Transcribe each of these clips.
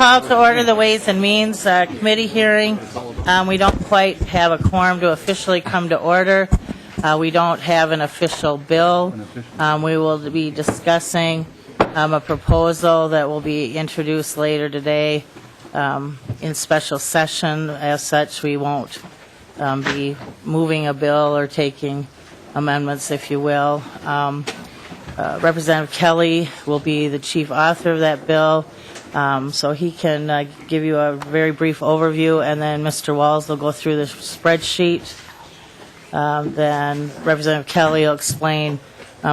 call to order the Ways and Means Committee hearing. We don't quite have a quorum to officially come to order. We don't have an official bill. We will be discussing a proposal that will be introduced later today in special session. As such, we won't be moving a bill or taking amendments, if you will. Representative Kelly will be the chief author of that bill, so he can give you a very brief overview, and then Mr. Walls will go through the spreadsheet. Then Representative Kelly will explain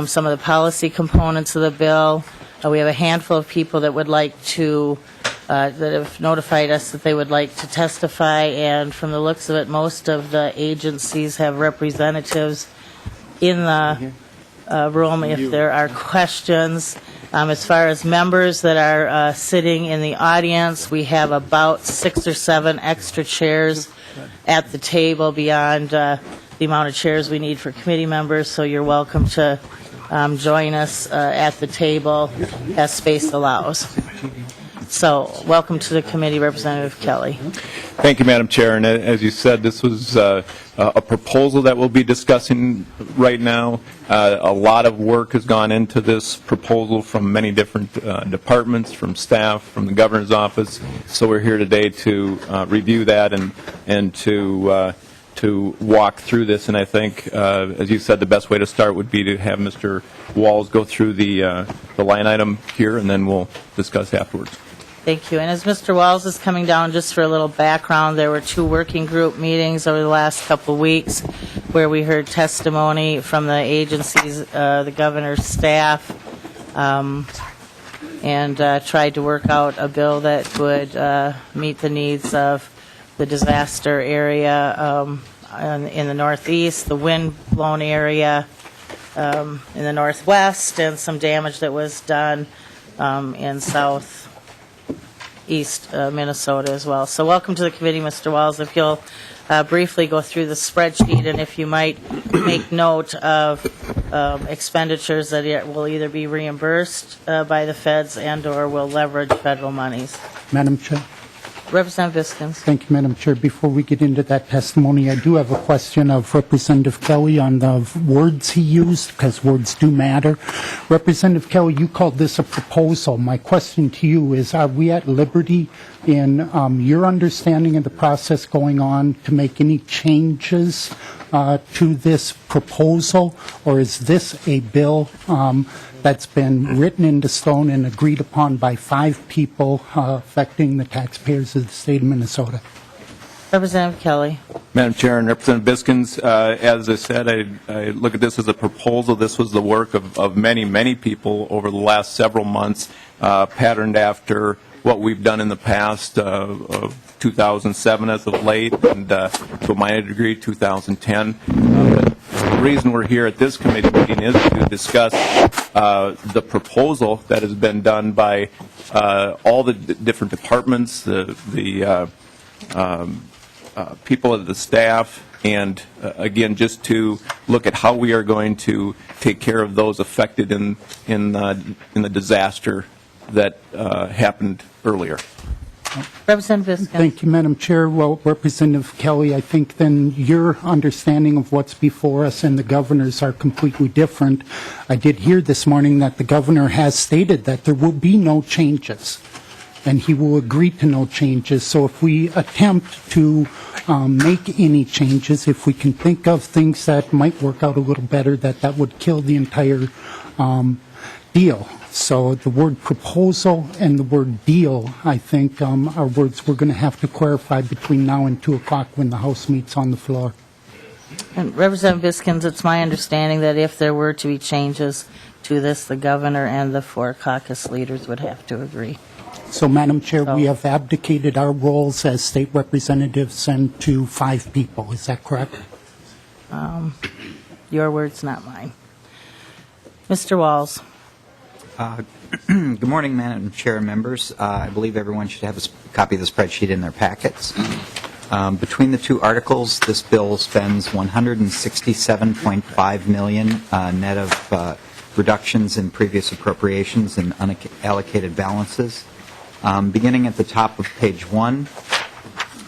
some of the policy components of the bill. We have a handful of people that would like to, that have notified us that they would like to testify, and from the looks of it, most of the agencies have representatives in the room if there are questions. As far as members that are sitting in the audience, we have about 6 or 7 extra chairs at the table beyond the amount of chairs we need for committee members, so you're welcome to join us at the table as space allows. So, welcome to the committee, Representative Kelly. Thank you, Madam Chair. And as you said, this was a proposal that we'll be discussing right now. A lot of work has gone into this proposal from many different departments, from staff, from the governor's office. So we're here today to review that and to walk through this. And I think, as you said, the best way to start would be to have Mr. Walls go through the line item here, and then we'll discuss afterwards. Thank you. And as Mr. Walls is coming down, just for a little background, there were 2 working group meetings over the last couple of weeks where we heard testimony from the agencies, the governor's staff, and tried to work out a bill that would meet the needs of the disaster area in the Northeast, the wind-blown area in the Northwest, and some damage that was done in Southeast Minnesota as well. So welcome to the committee, Mr. Walls. If you'll briefly go through the spreadsheet, and if you might make note of expenditures that will either be reimbursed by the feds and or will leverage federal monies. Madam Chair. Representative Biskins. Thank you, Madam Chair. Before we get into that testimony, I do have a question of Representative Kelly on the words he used, because words do matter. Representative Kelly, you called this a proposal. My question to you is, are we at liberty in your understanding of the process going on to make any changes to this proposal, or is this a bill that's been written into stone and agreed upon by 5 people affecting the taxpayers of the state of Minnesota? Representative Kelly. Madam Chair and Representative Biskins, as I said, I look at this as a proposal. This was the work of many, many people over the last several months, patterned after what we've done in the past of 2007 as of late, and to a minor degree 2010. The reason we're here at this committee meeting is to discuss the proposal that has been done by all the different departments, the people of the staff, and again, just to look at how we are going to take care of those affected in the disaster that happened earlier. Representative Biskins. Thank you, Madam Chair. Well, Representative Kelly, I think then your understanding of what's before us and the governor's are completely different. I did hear this morning that the governor has stated that there will be no changes, and he will agree to no changes. So if we attempt to make any changes, if we can think of things that might work out a little better, that would kill the entire deal. So the word proposal and the word deal, I think, are words we're going to have to clarify between now and 2 o'clock when the House meets on the floor. And Representative Biskins, it's my understanding that if there were to be changes to this, the governor and the 4 caucus leaders would have to agree. So, Madam Chair, we have abdicated our roles as state representatives and to 5 people. Is that correct? Your words, not mine. Mr. Walls. Good morning, Madam Chair and members. I believe everyone should have a copy of the spreadsheet in their packets. Between the 2 articles, this bill spends $167.5 million net of reductions in previous appropriations and unallocated balances. Beginning at the top of page 1,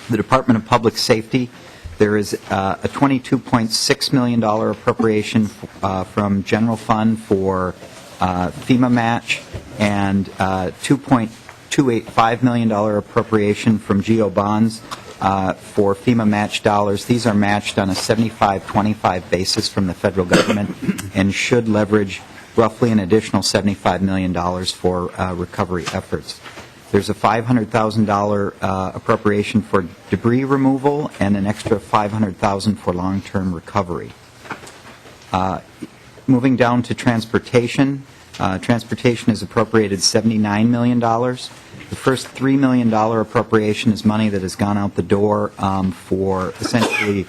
the Department of Public Safety, there is a $22.6 million appropriation from general fund for FEMA match and $2.285 million appropriation from GO bonds for FEMA match dollars. These are matched on a 75-25 basis from the federal government and should leverage roughly an additional $75 million for recovery efforts. There's a $500,000 appropriation for debris removal and an extra $500,000 for long-term recovery. Moving down to transportation, transportation is appropriated $79 million. The first $3 million appropriation is money that has gone out the door for essentially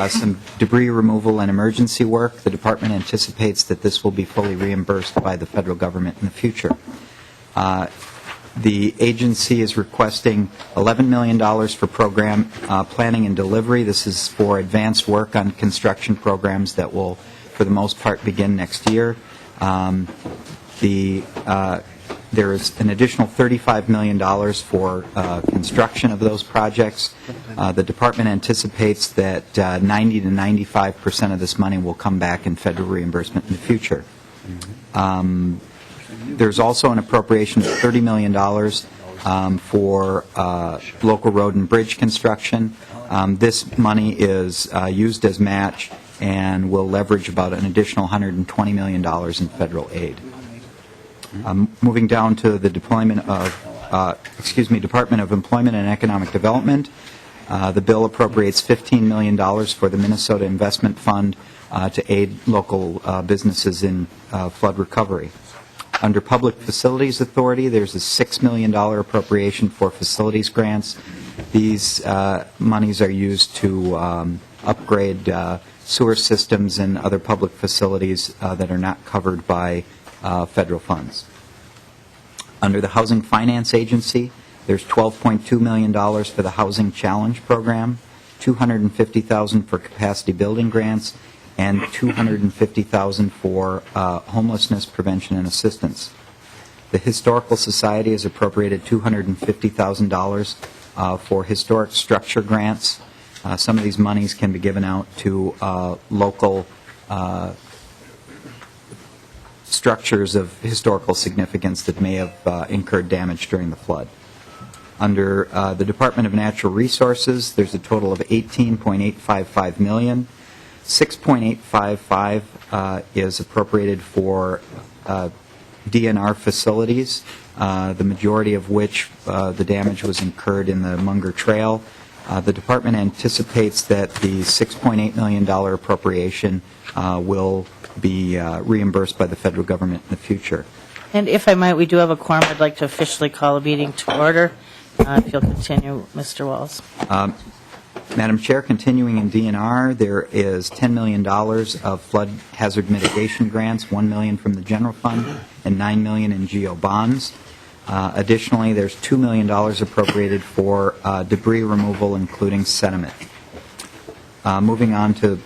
some debris removal and emergency work. The department anticipates that this will be fully reimbursed by the federal government in the future. The agency is requesting $11 million for program planning and delivery. This is for advanced work on construction programs that will, for the most part, begin next year. There is an additional $35 million for construction of those projects. The department anticipates that 90 to 95% of this money will come back in federal reimbursement in the future. There's also an appropriation of $30 million for local road and bridge construction. This money is used as match and will leverage about an additional $120 million in federal aid. Moving down to the Department of Employment and Economic Development, the bill appropriates $15 million for the Minnesota Investment Fund to aid local businesses in flood recovery. Under Public Facilities Authority, there's a $6 million appropriation for facilities grants. These monies are used to upgrade sewer systems and other public facilities that are not covered by federal funds. Under the Housing Finance Agency, there's $12.2 million for the Housing Challenge Program, $250,000 for capacity building grants, and $250,000 for homelessness prevention and assistance. The Historical Society has appropriated $250,000 for historic structure grants. Some of these monies can be given out to local structures of historical significance that may have incurred damage during the flood. Under the Department of Natural Resources, there's a total of $18.855 million. $6.855 is appropriated for DNR facilities, the majority of which the damage was incurred in the Munger Trail. The department anticipates that the $6.8 million appropriation will be reimbursed by the federal government in the future. And if I might, we do have a quorum. I'd like to officially call a meeting to order. If you'll continue, Mr. Walls. Madam Chair, continuing in DNR, there is $10 million of flood hazard mitigation grants, $1 million from the general fund, and $9 million in GO bonds. Additionally, there's $2 million appropriated for debris removal, including sediment. Moving on to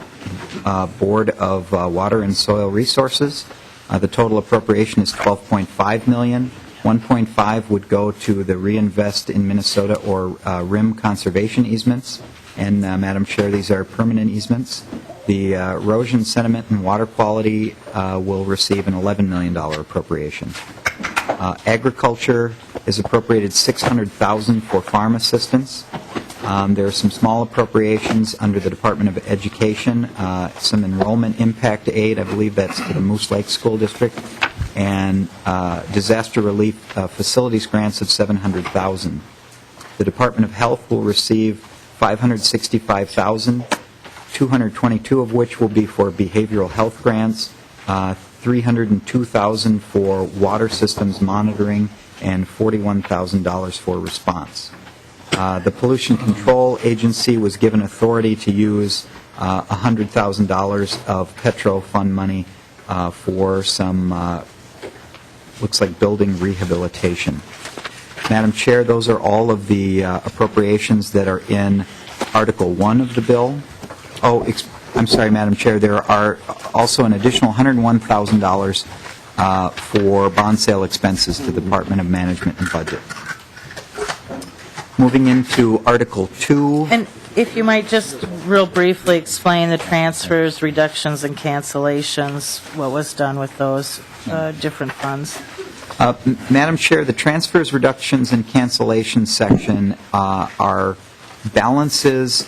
Board of Water and Soil Resources, the total appropriation is $12.5 million. $1.5 would go to the Reinvest in Minnesota or RIM conservation easements. And, Madam Chair, these are permanent easements. The erosion, sediment, and water quality will receive an $11 million appropriation. Agriculture is appropriated $600,000 for farm assistance. There are some small appropriations under the Department of Education, some enrollment impact aid, I believe that's to the Moose Lake School District, and disaster relief facilities grants of $700,000. The Department of Health will receive $565,000, $222,000 of which will be for behavioral health grants, $302,000 for water systems monitoring, and $41,000 for response. The Pollution Control Agency was given authority to use $100,000 of Petro Fund money for some, looks like building rehabilitation. Madam Chair, those are all of the appropriations that are in Article 1 of the bill. I'm sorry, Madam Chair, there are also an additional $101,000 for bond sale expenses to the Department of Management and Budget. Moving into Article 2. And if you might just real briefly explain the transfers, reductions, and cancellations, what was done with those different funds? Madam Chair, the transfers, reductions, and cancellations section are balances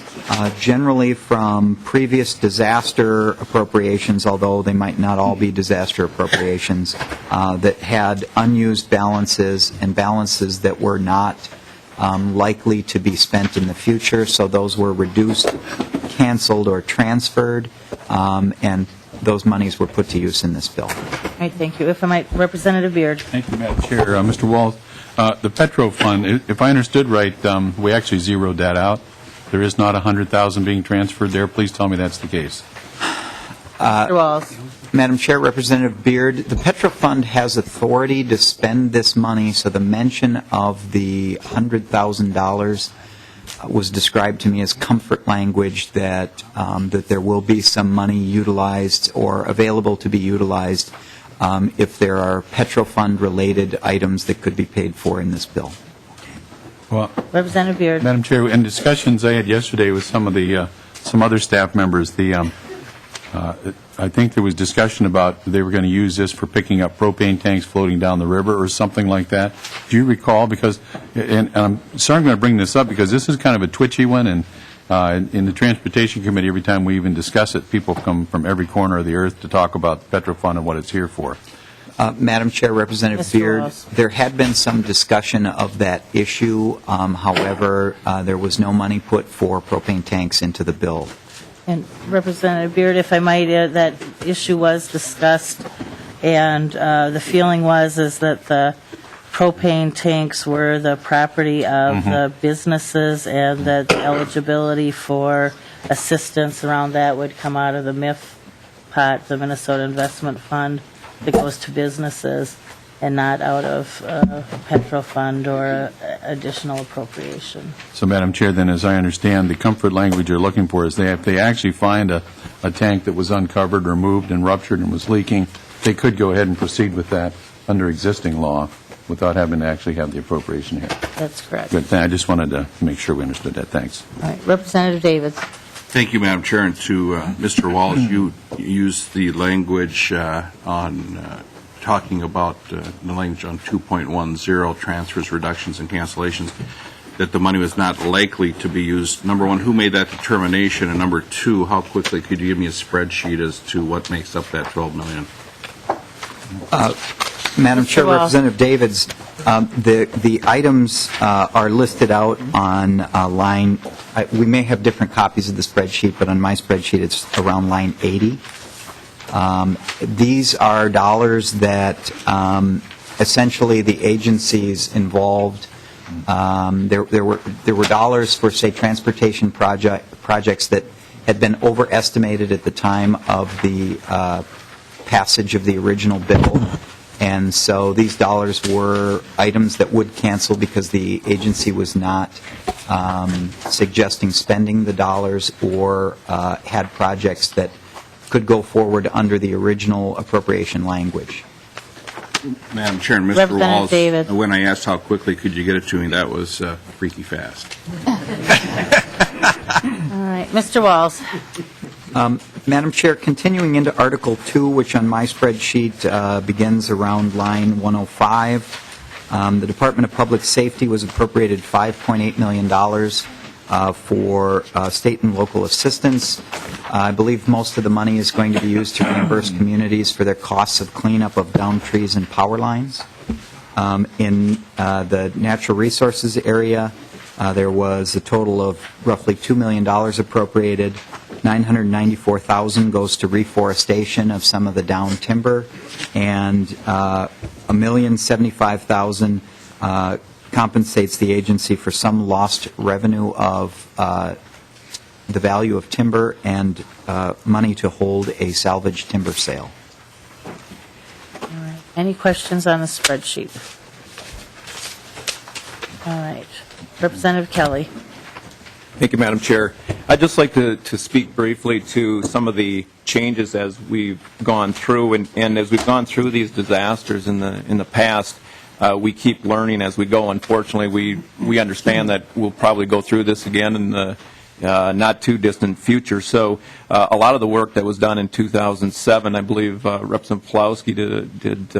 generally from previous disaster appropriations, although they might not all be disaster appropriations, that had unused balances and balances that were not likely to be spent in the future. So those were reduced, canceled, or transferred, and those monies were put to use in this bill. All right, thank you. If I might, Representative Beard. Thank you, Madam Chair. Mr. Walz, the Petro Fund, if I understood right, we actually zeroed that out. There is not $100,000 being transferred there. Please tell me that's the case. Mr. Walz. Madam Chair, Representative Beard, the Petro Fund has authority to spend this money, so the mention of the $100,000 was described to me as comfort language that there will be some money utilized or available to be utilized if there are Petro Fund-related items that could be paid for in this bill. Well, Representative Beard. Madam Chair, in discussions I had yesterday with some of the some other staff members, I think there was discussion about they were going to use this for picking up propane tanks floating down the river or something like that. Do you recall? Because, and I'm sorry I'm going to bring this up because this is kind of a twitchy one, and in the Transportation Committee, every time we even discuss it, people come from every corner of the earth to talk about the Petro Fund and what it's here for. Madam Chair, Representative Mr. Beard, Ross. there had been some discussion of that issue. However, there was no money put for propane tanks into the bill. And Representative Beard, if I might, that issue was discussed, and the feeling is that the propane tanks were the property of the businesses, and that the eligibility for assistance around that would come out of the MIF pot, the Minnesota Investment Fund, that goes to businesses, and not out of Petro Fund or additional appropriation. So, Madam Chair, then, as I understand, the comfort language you're looking for is if they actually find a tank that was uncovered or moved and ruptured and was leaking, they could go ahead and proceed with that under existing law without having to actually have the appropriation here. That's correct. Good. I just wanted to make sure we understood that. Thanks. All right, Representative Davids. Thank you, Madam Chair. And to Mr. Walsh, you used the language on talking about the language on 2.10, transfers, reductions, and cancellations, that the money was not likely to be used. Number one, who made that determination? And number two, how quickly could you give me a spreadsheet as to what makes up that $12 million? Madam Chair, Walsh. Representative Davids, the items are listed out on line, we may have different copies of the spreadsheet, but on my spreadsheet it's around line 80. These are dollars that essentially the agencies involved, there were dollars for, say, transportation projects that had been overestimated at the time of the passage of the original bill. And so these dollars were items that would cancel because the agency was not suggesting spending the dollars or had projects that could go forward under the original appropriation language. Madam Chair and Mr. Representative Walsh, David. when I asked how quickly could you get it to me, that was freaky fast. All right, Mr. Walls. Madam Chair, continuing into Article 2, which on my spreadsheet begins around line 105, the Department of Public Safety was appropriated $5.8 million for state and local assistance. I believe most of the money is going to be used to reimburse communities for their costs of cleanup of downed trees and power lines. In the natural resources area, there was a total of roughly $2 million appropriated. $994,000 goes to reforestation of some of the downed timber, and $1,075,000 compensates the agency for some lost revenue of the value of timber and money to hold a salvage timber sale. All right. Any questions on the spreadsheet? All right. Representative Kelly. Thank you, Madam Chair. I'd just like to speak briefly to some of the changes as we've gone through, and as we've gone through these disasters in the past, we keep learning as we go. Unfortunately, we understand that we'll probably go through this again in the not too distant future. So a lot of the work that was done in 2007, I believe Representative Plowski did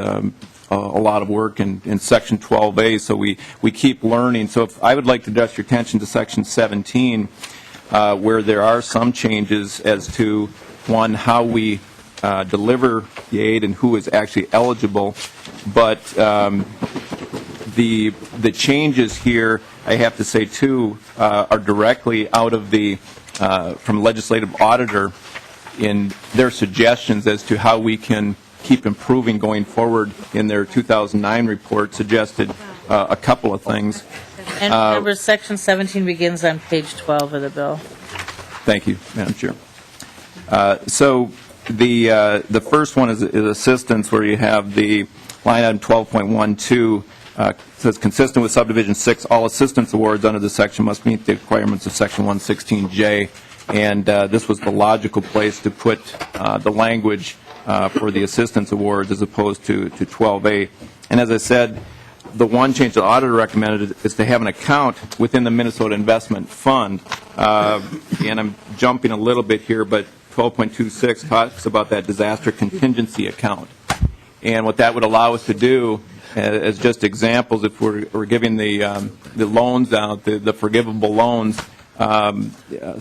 a lot of work in Section 12A, so we keep learning. So if I would like to direct your attention to Section 17, where there are some changes as to, one, how we deliver the aid and who is actually eligible, but the changes here, I have to say, too, are directly out of the, from legislative auditor in their suggestions as to how we can keep improving going forward. In their 2009 report suggested a couple of things. And remember, Section 17 begins on page 12 of the bill. Thank you, Madam Chair. So the first one is assistance, where you have the line item 12.12, says consistent with subdivision 6, all assistance awards under this section must meet the requirements of Section 116J. And this was the logical place to put the language for the assistance awards as opposed to 12A. And as I said, the one change the auditor recommended is to have an account within the Minnesota Investment Fund. And I'm jumping a little bit here, but 12.26 talks about that disaster contingency account. And what that would allow us to do, as just examples, if we're giving the loans out, the forgivable loans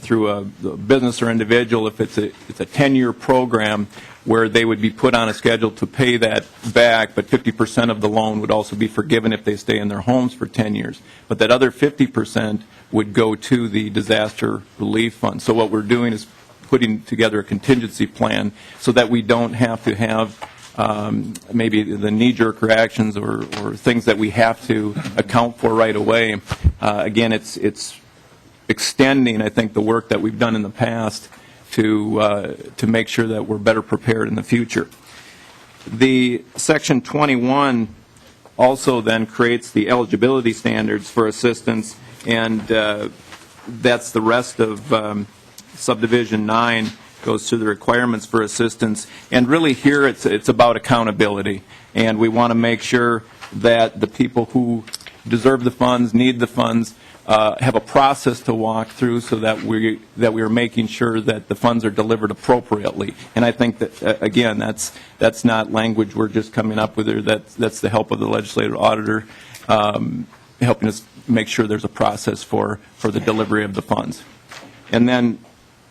through a business or individual, if it's a 10-year program where they would be put on a schedule to pay that back, but 50% of the loan would also be forgiven if they stay in their homes for 10 years. But that other 50% would go to the disaster relief fund. So what we're doing is putting together a contingency plan so that we don't have to have maybe the knee-jerk reactions or things that we have to account for right away. Again, it's extending, I think, the work that we've done in the past to make sure that we're better prepared in the future. The Section 21 also then creates the eligibility standards for assistance, and that's the rest of Subdivision 9 goes through the requirements for assistance. And really here it's about accountability, and we want to make sure that the people who deserve the funds, need the funds, have a process to walk through so that we are making sure that the funds are delivered appropriately. And I think that, again, that's not language we're just coming up with here. That's the help of the legislative auditor helping us make sure there's a process for the delivery of the funds. And then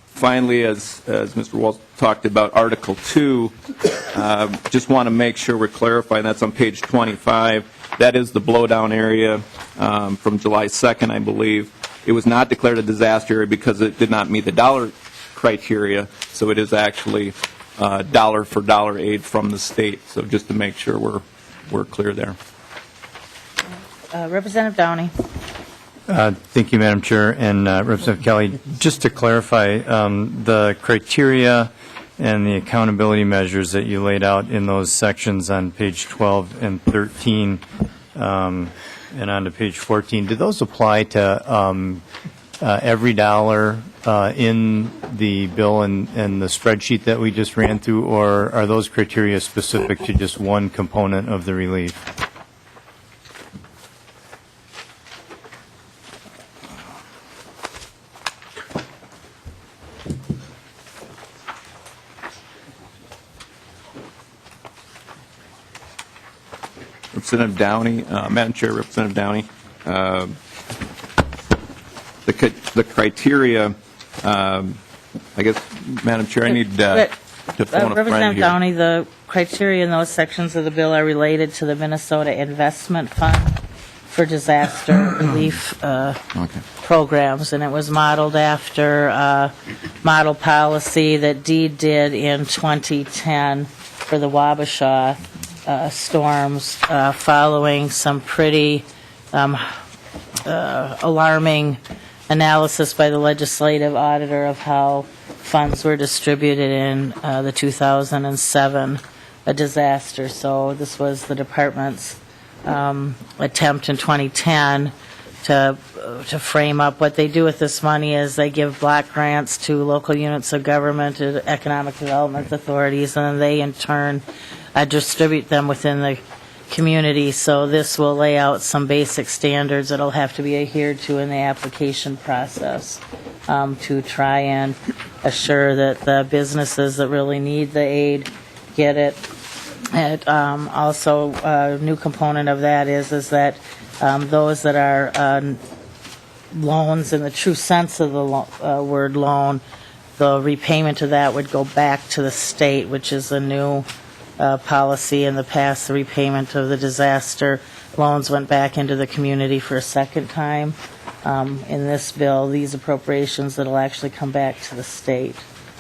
finally, as Mr. Walsh talked about, Article 2, just want to make sure we're clarifying. That's on page 25. That is the blowdown area from July 2nd, I believe. It was not declared a disaster area because it did not meet the dollar criteria, so it is actually dollar-for-dollar aid from the state. So just to make sure we're clear there. Representative Downey. Thank you, Madam Chair. And Representative Kelly, just to clarify, the criteria and the accountability measures that you laid out in those sections on page 12 and 13 and on to page 14, do those apply to every dollar in the bill and the spreadsheet that we just ran through, or are those criteria specific to just one component of the relief? Representative Downey, Madam Chair, Representative Downey, the criteria, I guess, Madam Chair, I need to phone a friend Representative here. Downey, the criteria in those sections of the bill are related to the Minnesota Investment Fund for disaster relief programs, and it was modeled after a model policy that DEED did in 2010 for the Wabasha storms, following some pretty alarming analysis by the legislative auditor of how funds were distributed in the 2007 disaster. So this was the department's attempt in 2010 to frame up what they do with this money. Is they give block grants to local units of government, to economic development authorities, and then they in turn distribute them within the community, so this will lay out some basic standards that'll have to be adhered to in the application process to try and assure that the businesses that really need the aid get it. And also, a new component of that is that those that are loans in the true sense of the word loan, the repayment of that would go back to the state, which is a new policy. In the past, the repayment of the disaster loans went back into the community for a second time. In this bill, these appropriations that'll actually come back to the state.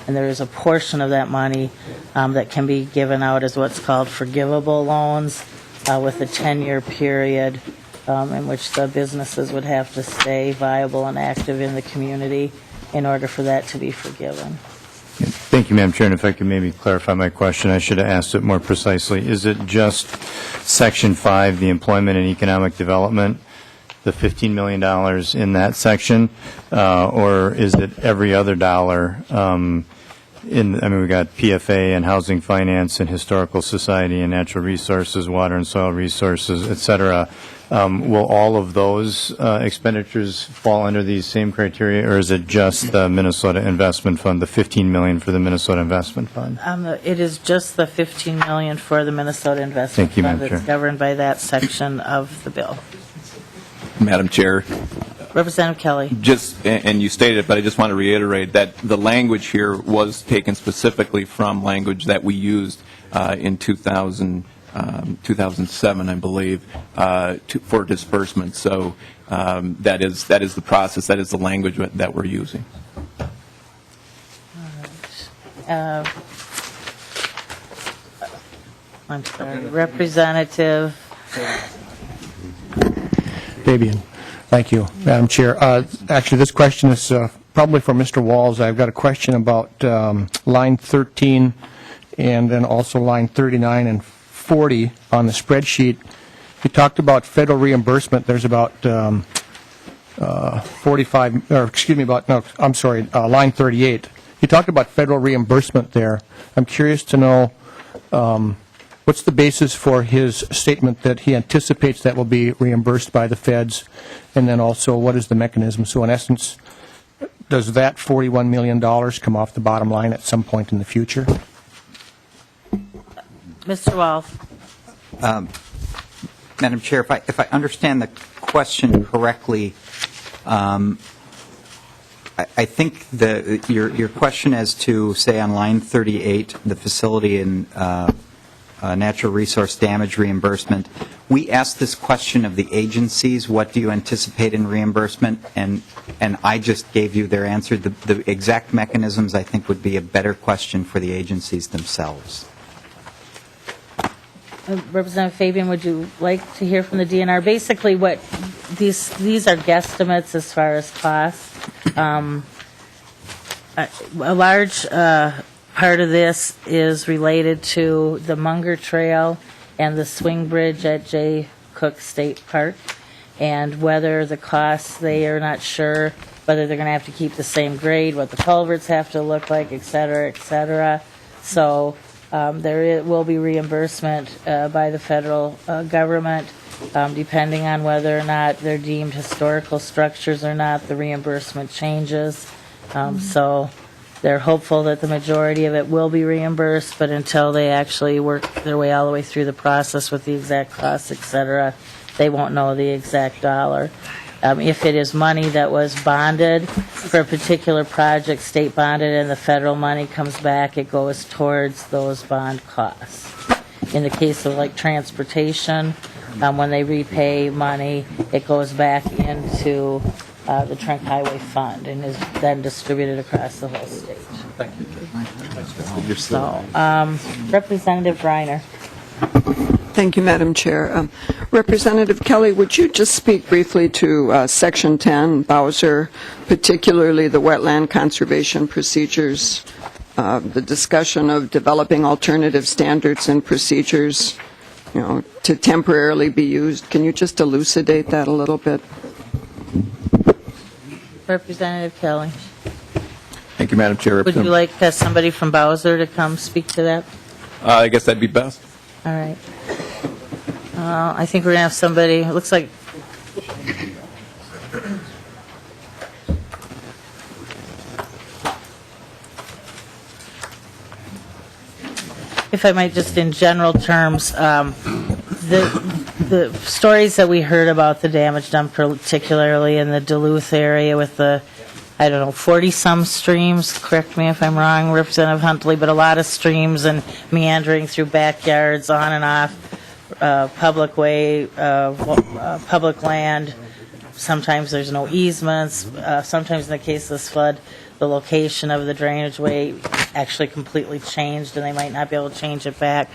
And there is a portion of that money that can be given out as what's called forgivable loans with a 10-year period in which the businesses would have to stay viable and active in the community in order for that to be forgiven. Thank you, Madam Chair, and if I could maybe clarify my question, I should have asked it more precisely. Is it just Section 5, the employment and economic development, the $15 million in that section, or is it every other dollar? We got PFA and housing finance and historical society and natural resources, water and soil resources, et cetera. Will all of those expenditures fall under these same criteria, or is it just the Minnesota Investment Fund, the $15 million for the Minnesota Investment Fund? It is just the $15 million for the Minnesota Investment Thank you, Fund Madam that's Chair. governed by that section of the bill. Madam Chair, Representative Kelly. and you stated it, but I just want to reiterate that the language here was taken specifically from language that we used in 2007, I believe, for disbursement. So that is the process, that is the language that we're using. I'm sorry, Representative. Fabian. Thank you, Madam Chair. Actually, this question is probably for Mr. Walls. I've got a question about line 13 and then also line 39 and 40 on the spreadsheet. You talked about federal reimbursement. There's about 45, or excuse me, line 38. You talked about federal reimbursement there. I'm curious to know what's the basis for his statement that he anticipates that will be reimbursed by the feds, and then also what is the mechanism? So in essence, does that $41 million come off the bottom line at some point in the future? Mr. Walls. Madam Chair, if I understand the question correctly, I think your question as to, say, on line 38, the facility and natural resource damage reimbursement, we asked this question of the agencies, what do you anticipate in reimbursement? And I just gave you their answer. The exact mechanisms, I think, would be a better question for the agencies themselves. Representative Fabian, would you like to hear from the DNR? Basically, what these are guesstimates as far as costs. A large part of this is related to the Munger Trail and the swing bridge at J. Cook State Park, and whether the costs, they are not sure whether they're going to have to keep the same grade, what the culverts have to look like, et cetera, et cetera. So there will be reimbursement by the federal government, depending on whether or not they're deemed historical structures or not. The reimbursement changes. So they're hopeful that the majority of it will be reimbursed, but until they actually work their way all the way through the process with the exact costs, et cetera, they won't know the exact dollar. If it is money that was bonded for a particular project, state bonded, and the federal money comes back, it goes towards those bond costs. In the case of like transportation, when they repay money, it goes back into the Trunk Highway Fund and is then distributed across the whole state. Thank you. So, Representative Reiner. Thank you, Madam Chair. Representative Kelly, would you just speak briefly to Section 10, Bowser, particularly the wetland conservation procedures, the discussion of developing alternative standards and procedures, to temporarily be used? Can you just elucidate that a little bit? Representative Kelly. Thank you, Madam Chair. Would you like somebody from Bowser to come speak to that? I guess that'd be best. All right. I think we're going to have somebody, it looks like, if I might just in general terms, the stories that we heard about the damage done particularly in the Duluth area with the, I don't know, 40-some streams, correct me if I'm wrong, Representative Huntley, but a lot of streams and meandering through backyards on and off public way, public land. Sometimes there's no easements. Sometimes in the case of this flood, the location of the drainage way actually completely changed, and they might not be able to change it back.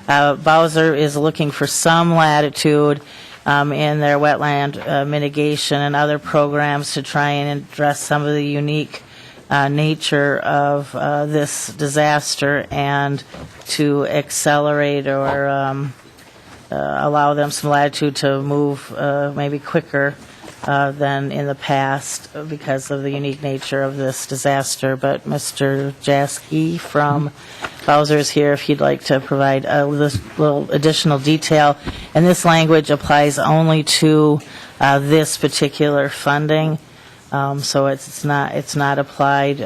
Bowser is looking for some latitude in their wetland mitigation and other programs to try and address some of the unique nature of this disaster and to accelerate or allow them some latitude to move maybe quicker than in the past because of the unique nature of this disaster. But Mr. Jaski from Bowser is here if he'd like to provide a little additional detail. And this language applies only to this particular funding, so it's not applied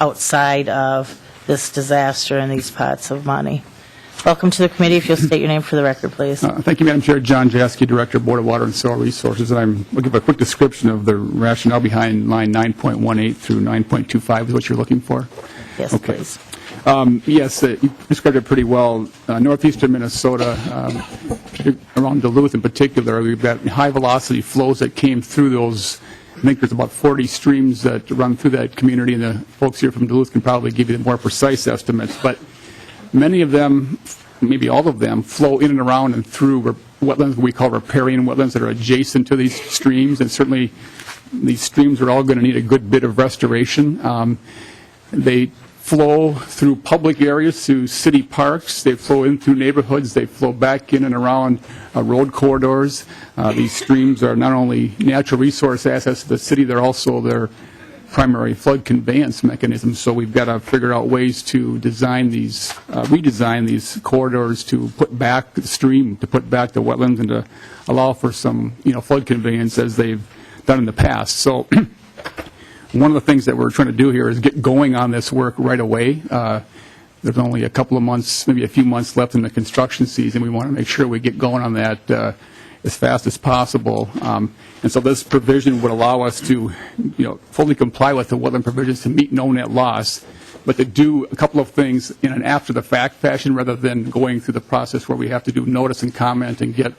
outside of this disaster and these pots of money. Welcome to the committee. If you'll state your name for the record, please. Thank you, Madam Chair. John Jaski, Director, Board of Water and Soil Resources. I'm going to give a quick description of the rationale behind line 9.18 through 9.25 is what you're looking for. Yes, okay. please. Yes, you described it pretty well. Northeastern Minnesota, around Duluth in particular, we've got high-velocity flows that came through those. I think there's about 40 streams that run through that community, and the folks here from Duluth can probably give you the more precise estimates. But many of them, maybe all of them, flow in and around and through wetlands we call riparian wetlands that are adjacent to these streams, and certainly these streams are all going to need a good bit of restoration. They flow through public areas, through city parks, they flow in through neighborhoods, they flow back in and around road corridors. These streams are not only natural resource assets to the city, they're also their primary flood conveyance mechanism. So we've got to figure out ways to design these, redesign these corridors to put back the stream, to put back the wetlands, and to allow for some, flood conveyance as they've done in the past. So one of the things that we're trying to do here is get going on this work right away. There's only a couple of months, maybe a few months left in the construction season. We want to make sure we get going on that as fast as possible. And so this provision would allow us to, fully comply with the wetland provisions to meet no net loss, but to do a couple of things in an after-the-fact fashion rather than going through the process where we have to do notice and comment and get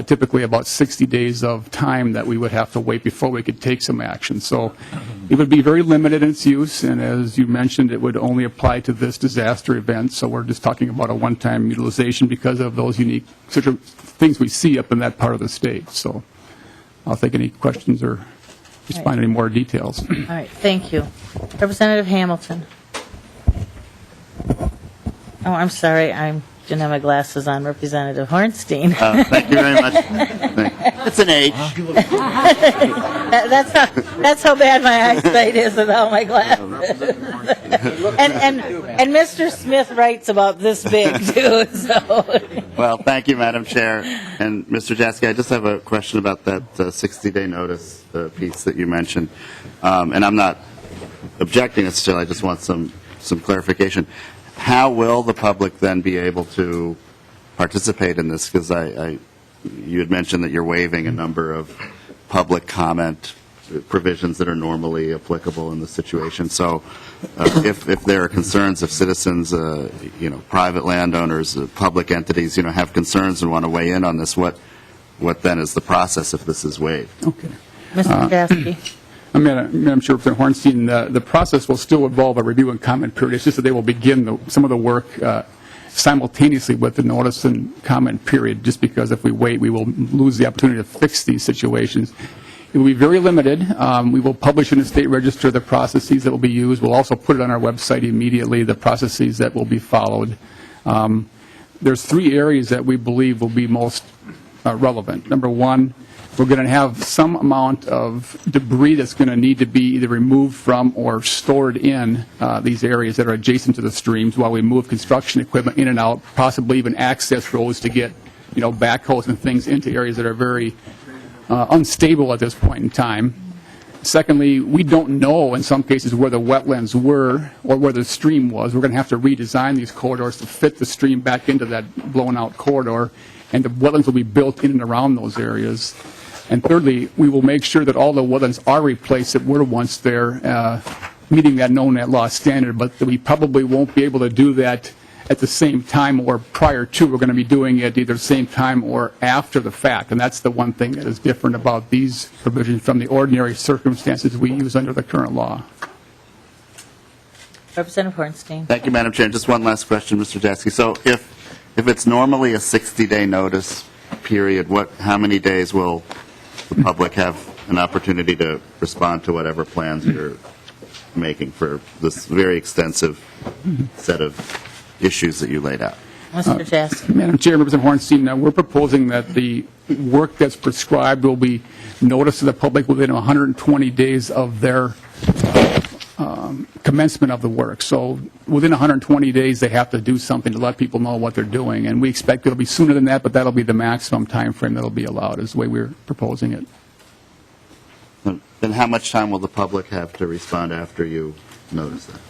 typically about 60 days of time that we would have to wait before we could take some action. So it would be very limited in its use, and as you mentioned, it would only apply to this disaster event. So we're just talking about a one-time utilization because of those unique sort of things we see up in that part of the state. So I'll take any questions or respond to any more details. All right, thank you. Representative Hamilton. Oh, I'm sorry, I didn't have my glasses on. Representative Hornstein. Thank you very much. It's an age. That's how bad my eyesight is without my glasses. and Mr. Smith writes about this big too. So. Well, thank you, Madam Chair. And Mr. Jaski, I just have a question about that 60-day notice piece that you mentioned. And I'm not objecting it still. I just want some clarification. How will the public then be able to participate in this? Because you had mentioned that you're waiving a number of public comment provisions that are normally applicable in the situation. So if there are concerns of citizens, private landowners, public entities, have concerns and want to weigh in on this, what then is the process if this is waived? Okay. Mr. Jaski. Madam Chair, Representative Hornstein, the process will still involve a review and comment period. It's just that they will begin some of the work simultaneously with the notice and comment period, just because if we wait, we will lose the opportunity to fix these situations. It will be very limited. We will publish in the State Register the processes that will be used. We'll also put it on our website immediately, the processes that will be followed. There's three areas that we believe will be most relevant. Number one, we're going to have some amount of debris that's going to need to be either removed from or stored in these areas that are adjacent to the streams while we move construction equipment in and out, possibly even access roads to get backhoes and things into areas that are very unstable at this point in time. Secondly, we don't know in some cases where the wetlands were or where the stream was. We're going to have to redesign these corridors to fit the stream back into that blown out corridor, and the wetlands will be built in and around those areas. And thirdly, we will make sure that all the wetlands are replaced that were once there, meeting that known net law standard, but that we probably won't be able to do that at the same time or prior to. We're going to be doing it either the same time or after the fact, and that's the one thing that is different about these provisions from the ordinary circumstances we use under the current law. Representative Hornstein. Thank you, Madam Chair. Just one last question, Mr. Jaski. So if it's normally a 60-day notice period, how many days will the public have an opportunity to respond to whatever plans you're making for this very extensive set of issues that you laid out? Mr. Jaski. Madam Chair, Representative Hornstein, we're proposing that the work that's prescribed will be noticed to the public within 120 days of their commencement of the work. So within 120 days, they have to do something to let people know what they're doing. And we expect it'll be sooner than that, but that'll be the maximum time frame that'll be allowed, is the way we're proposing it. Then how much time will the public have to respond after you notice that?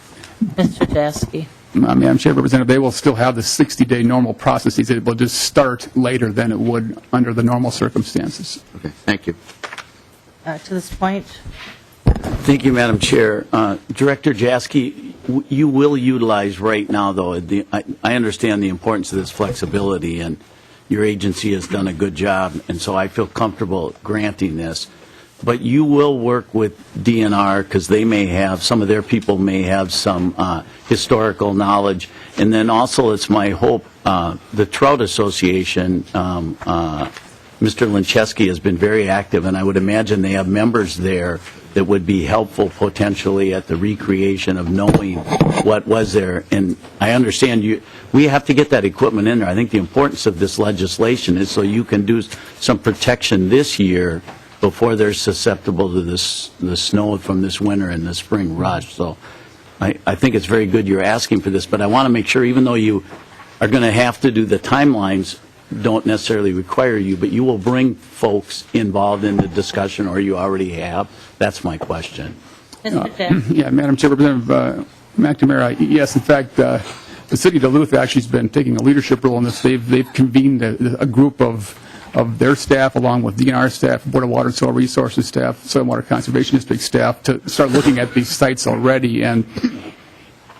Mr. Jaski. Madam Chair, Representative, they will still have the 60-day normal processes. It will just start later than it would under the normal circumstances. Okay, thank you. To this point, Thank you, Madam Chair. Director Jaski, you will utilize right now, though, I understand the importance of this flexibility, and your agency has done a good job, and so I feel comfortable granting this. But you will work with DNR because they may have, some of their people may have some historical knowledge. And then also, it's my hope, the Trout Association, Mr. Lincheski has been very active, and I would imagine they have members there that would be helpful potentially at the recreation of knowing what was there. And I understand we have to get that equipment in there. I think the importance of this legislation is so you can do some protection this year before they're susceptible to the snow from this winter and the spring rush. So I think it's very good you're asking for this, but I want to make sure, even though you are going to have to do the timelines, don't necessarily require you, but you will bring folks involved in the discussion, or you already have. That's my question. Mr. Jaski. Yeah, Madam Chair, Representative McNamara, yes, in fact, the City of Duluth actually has been taking a leadership role in this. They've convened a group of their staff, along with DNR staff, Board of Water and Soil Resources staff, Soil and Water Conservation District staff, to start looking at these sites already. And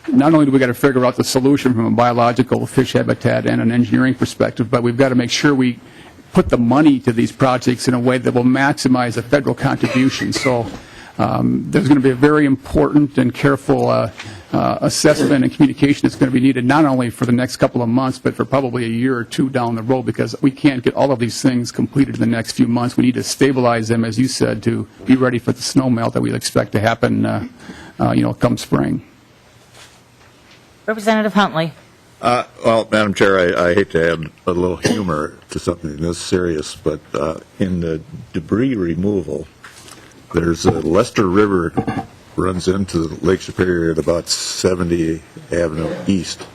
not only do we got to figure out the solution from a biological, fish habitat, and an engineering perspective, but we've got to make sure we put the money to these projects in a way that will maximize the federal contribution. So there's going to be a very important and careful assessment and communication that's going to be needed, not only for the next couple of months, but for probably a year or two down the road, because we can't get all of these things completed in the next few months. We need to stabilize them, as you said, to be ready for the snow melt that we expect to happen, come spring. Representative Huntley. Well, Madam Chair, I hate to add a little humor to something this serious, but in the debris removal, there's a Lester River runs into Lake Superior at about 70 Avenue East,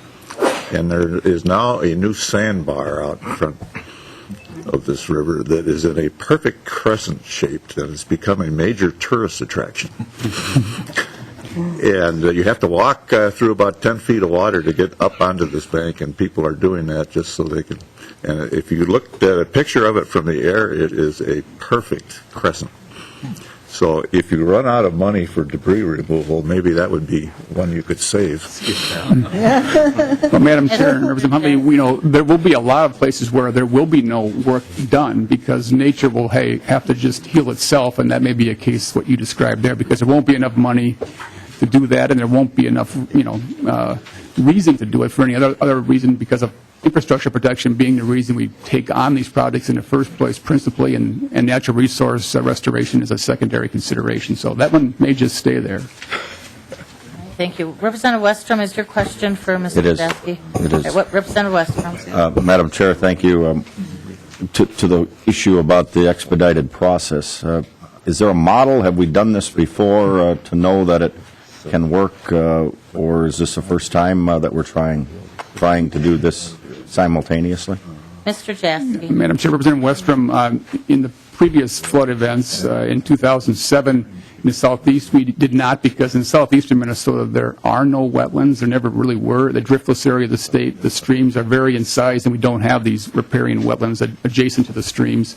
and there is now a new sandbar out in front of this river that is in a perfect crescent shape and it's become a major tourist attraction. And you have to walk through about 10 feet of water to get up onto this bank, and people are doing that just so they can. And if you looked at a picture of it from the air, it is a perfect crescent. So if you run out of money for debris removal, maybe that would be one you could save. Well, Madam Chair and Representative Huntley, there will be a lot of places where there will be no work done because nature will have to just heal itself, and that may be a case what you described there, because there won't be enough money to do that, and there won't be enough, reason to do it for any other reason, because of infrastructure protection being the reason we take on these projects in the first place, principally, and natural resource restoration is a secondary consideration. So that one may just stay there. Thank you. Representative Westrom, is your question for Mr. Jaski? It is. Representative Westrom. Madam Chair, thank you. To the issue about the expedited process, is there a model? Have we done this before to know that it can work, or is this the first time that we're trying to do this simultaneously? Mr. Jaski. Madam Chair, Representative Westrom, in the previous flood events in 2007 in the southeast, we did not, because in southeastern Minnesota there are no wetlands. There never really were. The driftless area of the state, the streams are very in size, and we don't have these riparian wetlands adjacent to the streams.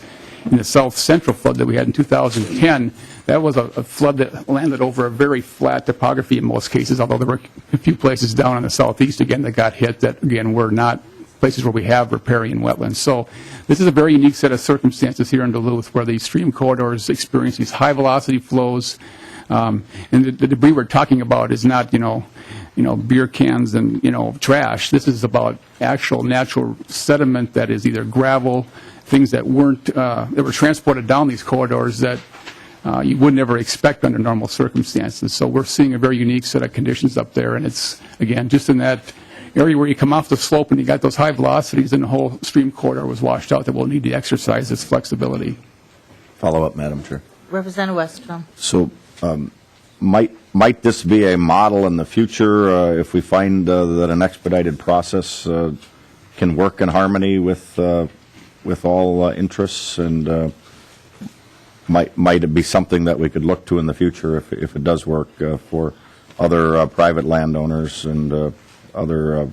In the south central flood that we had in 2010, that was a flood that landed over a very flat topography in most cases, although there were a few places down in the southeast again that got hit that, again, were not places where we have riparian wetlands. So this is a very unique set of circumstances here in Duluth where these stream corridors experience these high velocity flows. And the debris we're talking about is not, beer cans and, trash. This is about actual natural sediment that is either gravel, things that were transported down these corridors that you would never expect under normal circumstances. So we're seeing a very unique set of conditions up there, and it's, again, just in that area where you come off the slope and you got those high velocities and the whole stream corridor was washed out that we'll need to exercise this flexibility. Follow up, Madam Chair. Representative Westrom. So might this be a model in the future if we find that an expedited process can work in harmony with all interests, and might it be something that we could look to in the future if it does work for other private landowners and other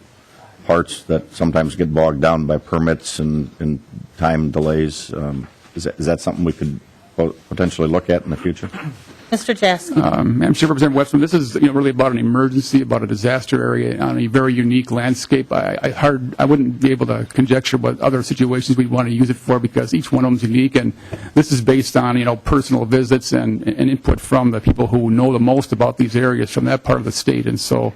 parts that sometimes get bogged down by permits and time delays? Is that something we could potentially look at in the future? Mr. Jaski. Madam Chair, Representative Westrom, this is really about an emergency, about a disaster area on a very unique landscape. I wouldn't be able to conjecture what other situations we'd want to use it for, because each one of them is unique, and this is based on personal visits and input from the people who know the most about these areas from that part of the state. And so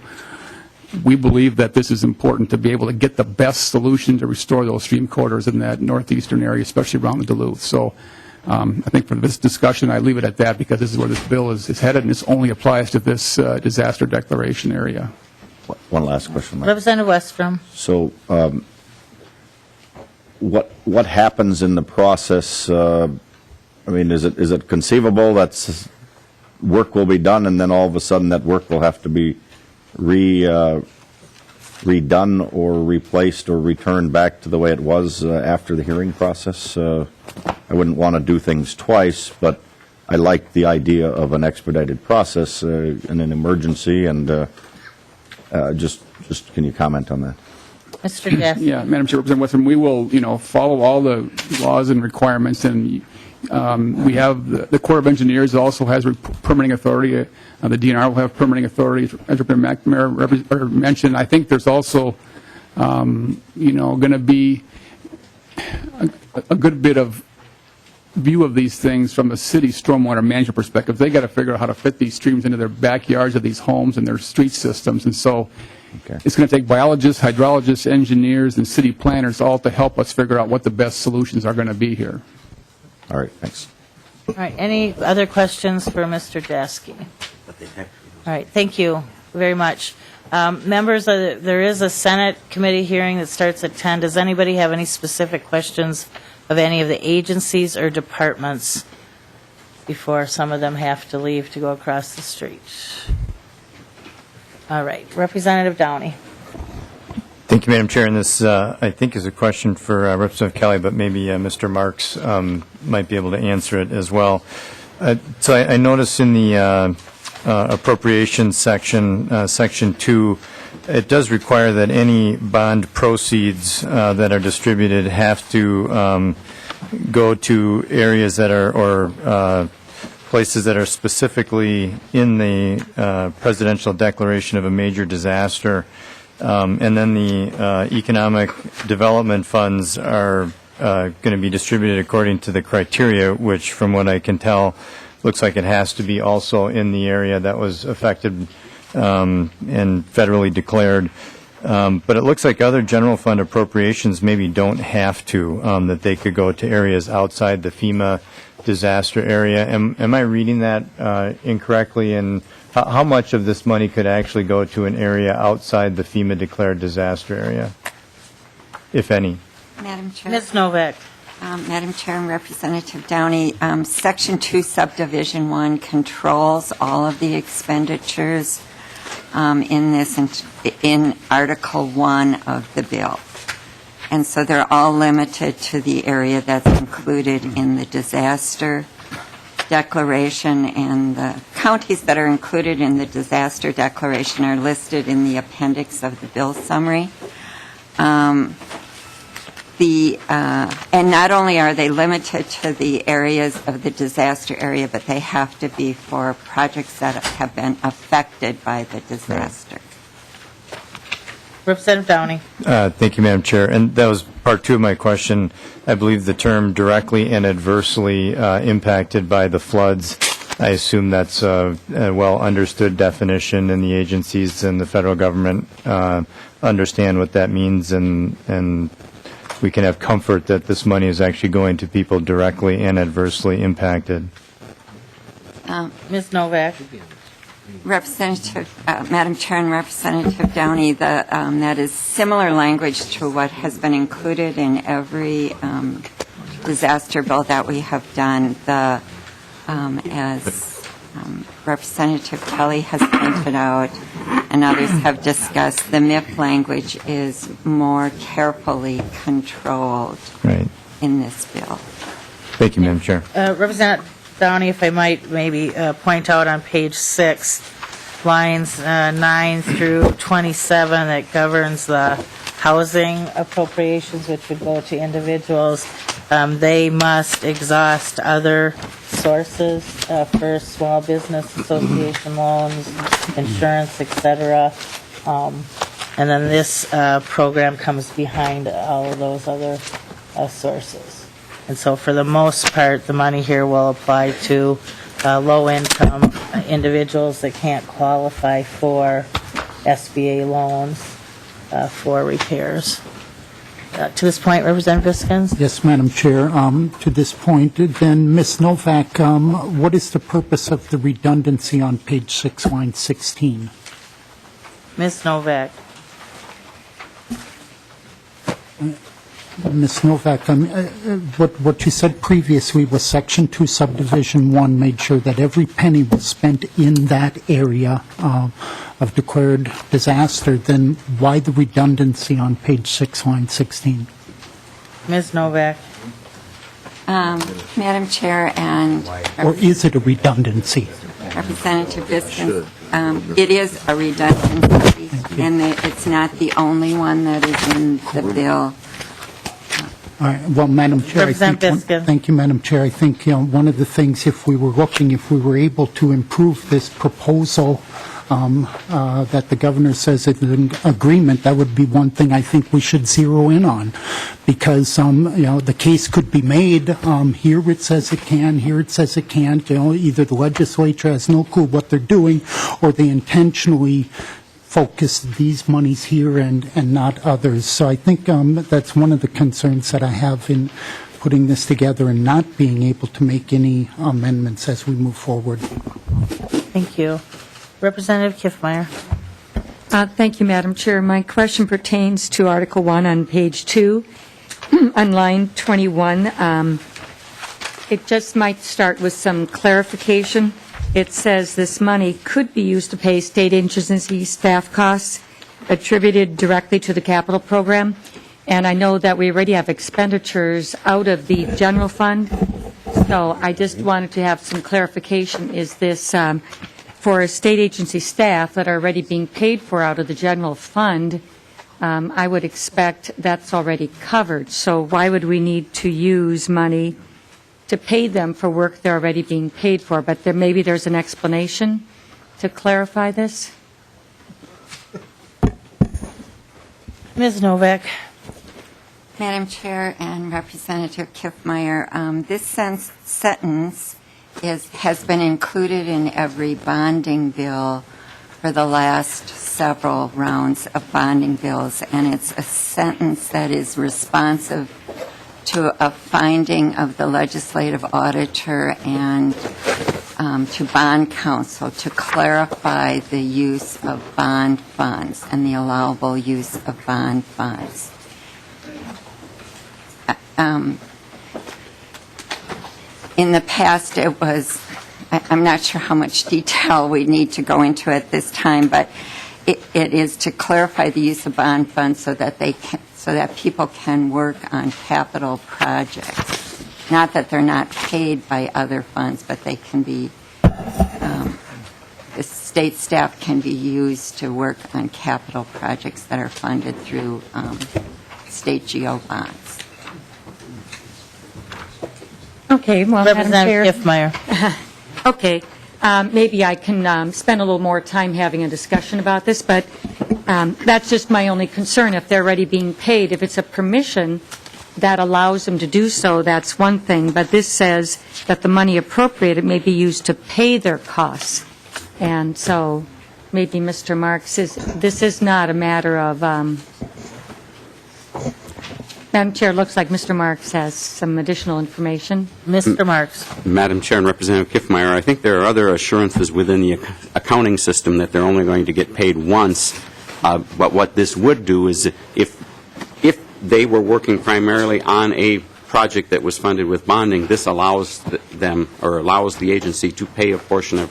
we believe that this is important to be able to get the best solution to restore those stream corridors in that northeastern area, especially around the Duluth. So I think for this discussion, I leave it at that, because this is where this bill is headed, and this only applies to this disaster declaration area. One last question, Mike. Representative Westrom. So what happens in the process? Is it conceivable that work will be done and then all of a sudden that work will have to be redone or replaced or returned back to the way it was after the hearing process? I wouldn't want to do things twice, but I like the idea of an expedited process in an emergency, and just can you comment on that? Mr. Jaski. Yeah, Madam Chair, Representative Westrom, we will, follow all the laws and requirements, and we have the Corps of Engineers also has permitting authority. The DNR will have permitting authority, as Representative McNamara mentioned. I think there's also, going to be a good bit of view of these things from the city stormwater management perspective. They got to figure out how to fit these streams into their backyards of these homes and their street systems, and so it's going to take biologists, hydrologists, engineers, and city planners all to help us figure out what the best solutions are going to be here. All right, thanks. All right, any other questions for Mr. Jaski? All right, thank you very much. Members, there is a Senate committee hearing that starts at 10. Does anybody have any specific questions of any of the agencies or departments before some of them have to leave to go across the street? All right, Representative Downey. Thank you, Madam Chair. And this, I think, is a question for Representative Kelly, but maybe Mr. Marks might be able to answer it as well. So I noticed in the appropriations section, Section 2, it does require that any bond proceeds that are distributed have to go to areas that are, or places that are specifically in the presidential declaration of a major disaster. And then the economic development funds are going to be distributed according to the criteria, which, from what I can tell, looks like it has to be also in the area that was affected and federally declared. But it looks like other general fund appropriations maybe don't have to, that they could go to areas outside the FEMA disaster area. Am I reading that incorrectly? And how much of this money could actually go to an area outside the FEMA declared disaster area, if any? Madam Chair. Ms. Novak. Madam Chair and Representative Downey, Section 2, Subdivision 1 controls all of the expenditures in Article 1 of the bill. And so they're all limited to the area that's included in the disaster declaration, and the counties that are included in the disaster declaration are listed in the appendix of the bill summary. And not only are they limited to the areas of the disaster area, but they have to be for projects that have been affected by the disaster. Representative Downey. Thank you, Madam Chair. And that was part two of my question. I believe the term directly and adversely impacted by the floods, I assume that's a well-understood definition, and the agencies and the federal government understand what that means, and we can have comfort that this money is actually going to people directly and adversely impacted. Ms. Novak. Madam Chair and Representative Downey, that is similar language to what has been included in every disaster bill that we have done. As Representative Kelly has pointed out, and others have discussed, the MIP language is more carefully controlled in this bill. Thank you, Madam Chair. Representative Downey, if I might maybe point out on page 6, lines 9 through 27, that governs the housing appropriations, which would go to individuals. They must exhaust other sources for small business association loans, insurance, et cetera. And then this program comes behind all of those other sources. And so for the most part, the money here will apply to low-income individuals that can't qualify for SBA loans for repairs. To this point, Representative Biskins? Yes, Madam Chair. To this point, then, Ms. Novak, what is the purpose of the redundancy on page 6, line 16? Ms. Novak. Ms. Novak, what you said previously was Section 2, Subdivision 1 made sure that every penny was spent in that area of declared disaster. Then why the redundancy on page 6, line 16? Ms. Novak. Madam Chair and Or is it a redundancy? Representative Biskins, it is a redundancy, and it's not the only one that is in the bill. All right. Well, Madam Chair, thank you, Madam Chair. I think one of the things, if we were able to improve this proposal that the governor says is an agreement, that would be one thing I think we should zero in on, because the case could be made. Here it says it can, here it says it can't. Either the legislature has no clue what they're doing, or they intentionally focus these monies here and not others. So I think that's one of the concerns that I have in putting this together and not being able to make any amendments as we move forward. Thank you. Representative Kiffmeyer. Thank you, Madam Chair. My question pertains to Article 1 on page 2, on line 21. It just might start with some clarification. It says this money could be used to pay state agency staff costs attributed directly to the capital program. And I know that we already have expenditures out of the general fund. So I just wanted to have some clarification. Is this for state agency staff that are already being paid for out of the general fund? I would expect that's already covered. So why would we need to use money to pay them for work they're already being paid for? But maybe there's an explanation to clarify this. Ms. Novak. Madam Chair and Representative Kiffmeyer, this sentence has been included in every bonding bill for the last several rounds of bonding bills, and it's a sentence that is responsive to a finding of the legislative auditor and to bond counsel to clarify the use of bond funds and the allowable use of bond funds. In the past, it was, I'm not sure how much detail we need to go into at this time, but it is to clarify the use of bond funds so that people can work on capital projects. Not that they're not paid by other funds, but they can be, the state staff can be used to work on capital projects that are funded through state GO bonds. Okay, well, Madam Chair. Representative Kiffmeyer. Okay, maybe I can spend a little more time having a discussion about this, but that's just my only concern. If they're already being paid, if it's a permission that allows them to do so, that's one thing. But this says that the money appropriated may be used to pay their costs. And so maybe Mr. Marks this is not a matter of, Madam Chair, it looks like Mr. Marks has some additional information. Mr. Marks. Madam Chair and Representative Kiffmeyer, I think there are other assurances within the accounting system that they're only going to get paid once. But what this would do is if they were working primarily on a project that was funded with bonding, this allows them or allows the agency to pay a portion of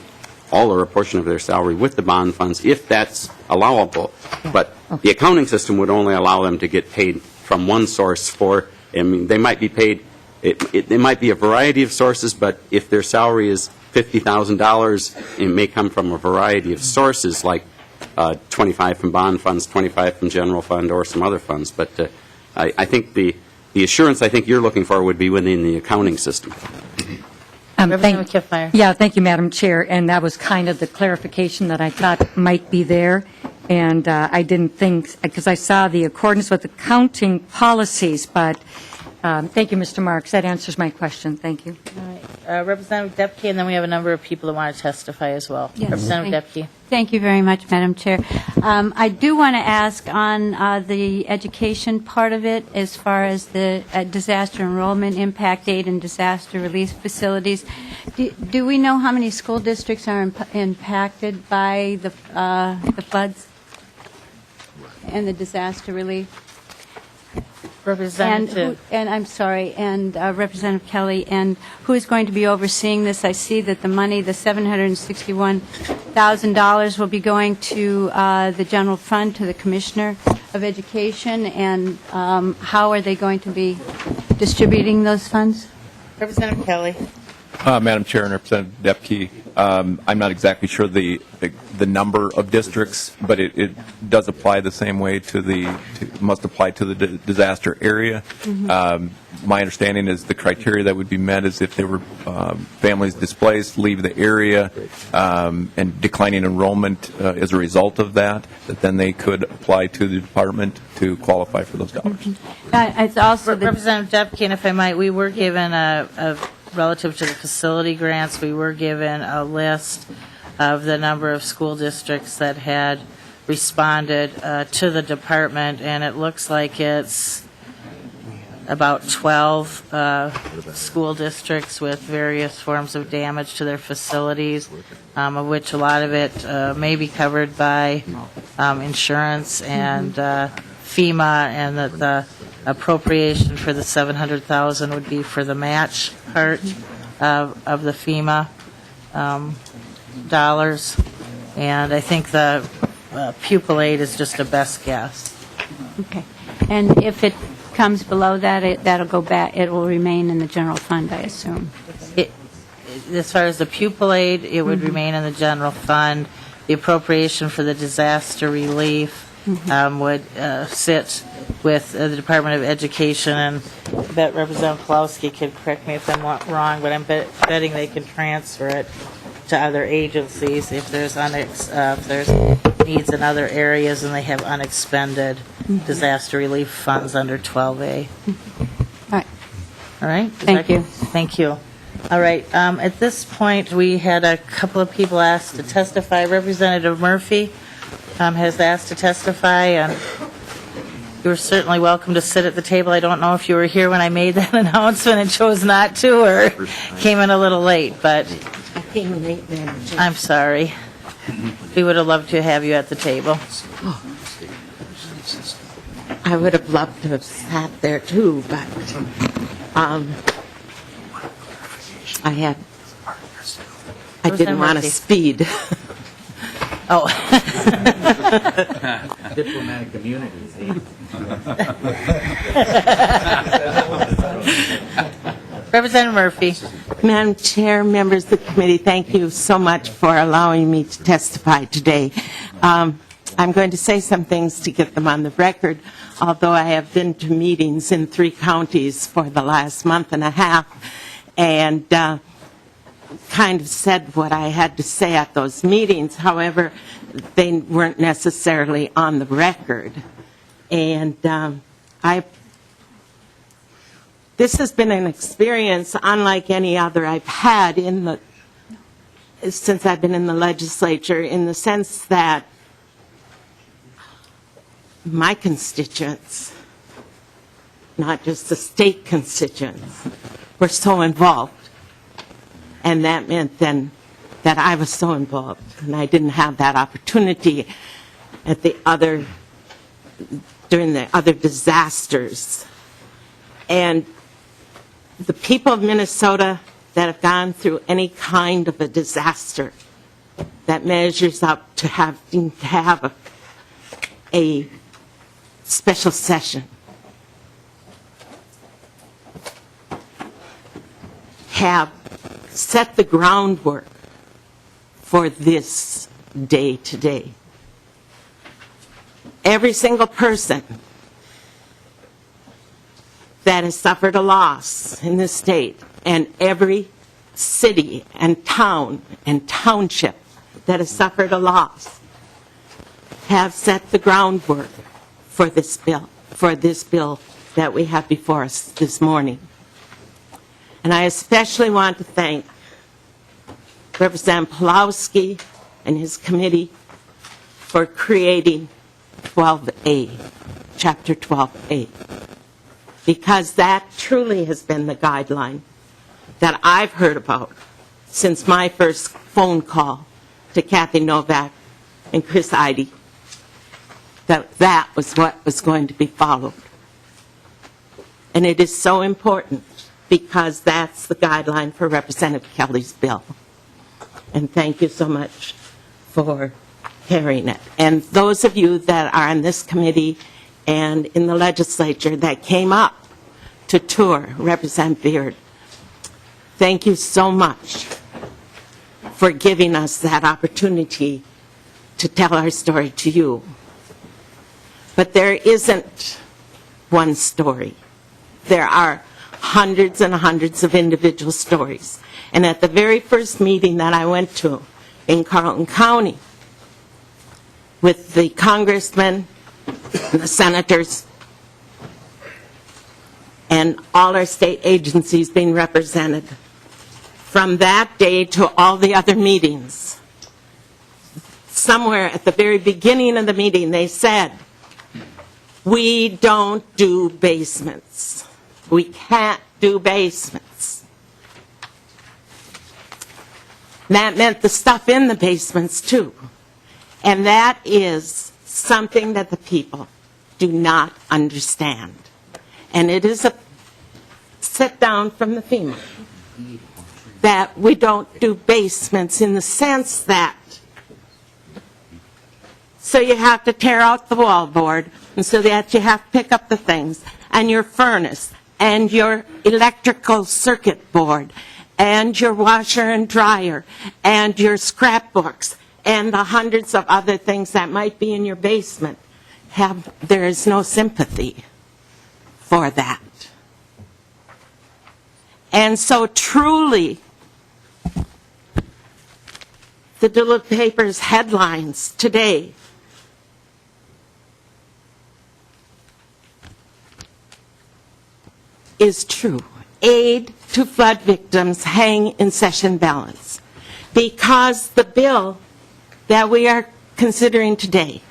all or a portion of their salary with the bond funds if that's allowable. But the accounting system would only allow them to get paid from one source they might be paid, it might be a variety of sources, but if their salary is $50,000, it may come from a variety of sources like 25 from bond funds, 25 from general fund, or some other funds. But I think the assurance I think you're looking for would be within the accounting system. Representative Kiffmeyer. Yeah, thank you, Madam Chair. And that was kind of the clarification that I thought might be there. And I didn't think, because I saw the accordance with accounting policies, but thank you, Mr. Marks. That answers my question. Thank you. All right. Representative Depke, and then we have a number of people that want to testify as well. Yes, Representative Depke. Thank you very much, Madam Chair. I do want to ask on the education part of it, as far as the disaster enrollment, impact aid, and disaster relief facilities. Do we know how many school districts are impacted by the floods and the disaster relief? Representative. And I'm sorry, and Representative Kelly, and who is going to be overseeing this? I see that the money, the $761,000, will be going to the general fund, to the Commissioner of Education, and how are they going to be distributing those funds? Representative Kelly. Madam Chair and Representative Depke, I'm not exactly sure the number of districts, but it does apply the same way must apply to the disaster area. My understanding is the criteria that would be met is if there were families displaced, leave the area, and declining enrollment as a result of that then they could apply to the department to qualify for those dollars. It's also Representative Depke, and if I might, we were given relative to the facility grants, we were given a list of the number of school districts that had responded to the department, and it looks like it's about 12 school districts with various forms of damage to their facilities, of which a lot of it may be covered by insurance and FEMA, and that the appropriation for the $700,000 would be for the match part of the FEMA dollars. And I think the pupil aid is just a best guess. Okay. And if it comes below that, that'll go back, it will remain in the general fund, I assume. As far as the pupil aid, it would remain in the general fund. The appropriation for the disaster relief would sit with the Department of Education, and I bet Representative Pawlowski could correct me if I'm wrong, but I'm betting they can transfer it to other agencies if there's needs in other areas and they have unexpended disaster relief funds under 12A. All right. Thank you. Thank you. All right. At this point, we had a couple of people asked to testify. Representative Murphy has asked to testify, and you were certainly welcome to sit at the table. I don't know if you were here when I made that announcement and chose not to, or came in a little late, but I came late, Madam Chair. I'm sorry. We would have loved to have you at the table. I would have loved to have sat there too, but I didn't want to speed. Oh. Diplomatic immunities. Representative Murphy. Madam Chair, members of the committee, thank you so much for allowing me to testify today. I'm going to say some things to get them on the record, although I have been to meetings in 3 counties for the last month and a half, and kind of said what I had to say at those meetings. However, they weren't necessarily on the record. And this has been an experience unlike any other I've had since I've been in the legislature, in the sense that my constituents, not just the state constituents, were so involved. And that meant then that I was so involved, and I didn't have that opportunity during the other disasters. And the people of Minnesota that have gone through any kind of a disaster that measures up to having to have a special session have set the groundwork for this day today. Every single person that has suffered a loss in this state, and every city and town and township that has suffered a loss, have set the groundwork for this bill that we have before us this morning. And I especially want to thank Representative Pawlowski and his committee for creating 12A, Chapter 12A, because that truly has been the guideline that I've heard about since my first phone call to Kathy Novak and Chris Eide, that was what was going to be followed. And it is so important because that's the guideline for Representative Kelly's bill. And thank you so much for carrying it. And those of you that are on this committee and in the legislature that came up to tour Representative Beard, thank you so much for giving us that opportunity to tell our story to you. But there isn't one story. There are hundreds and hundreds of individual stories. And at the very first meeting that I went to in Carlton County with the congressmen and the senators and all our state agencies being represented, from that day to all the other meetings, somewhere at the very beginning of the meeting they said, we don't do basements. We can't do basements. And that meant the stuff in the basements too. And that is something that the people do not understand. And it is a sit down from the FEMA that we don't do basements in the sense that so you have to tear out the wallboard, and so that you have to pick up the things, and your furnace, and your electrical circuit board, and your washer and dryer, and your scrapbooks, and the hundreds of other things that might be in your basement. There is no sympathy for that. And so truly, the Duluth paper's headlines today is true. Aid to flood victims hang in session balance. Because the bill that we are considering today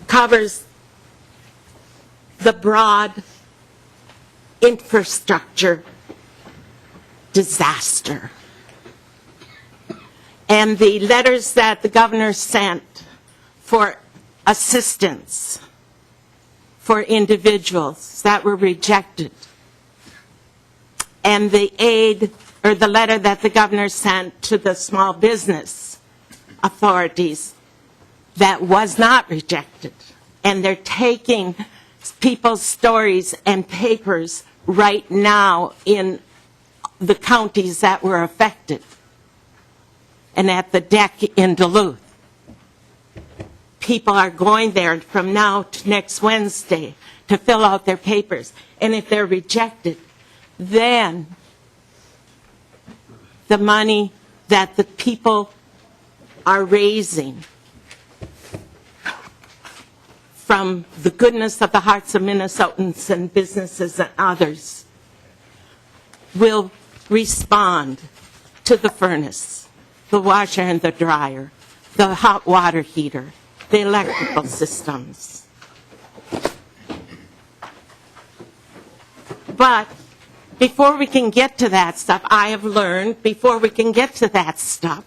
covers the broad infrastructure disaster. And the letters that the governor sent for assistance for individuals that were rejected, and the aid or the letter that the governor sent to the small business authorities that was not rejected. And they're taking people's stories and papers right now in the counties that were affected and at the deck in Duluth. People are going there from now to next Wednesday to fill out their papers. And if they're rejected, then the money that the people are raising from the goodness of the hearts of Minnesotans and businesses and others will respond to the furnace, the washer and the dryer, the hot water heater, the electrical systems. But before we can get to that stuff, I have learned, before we can get to that stuff,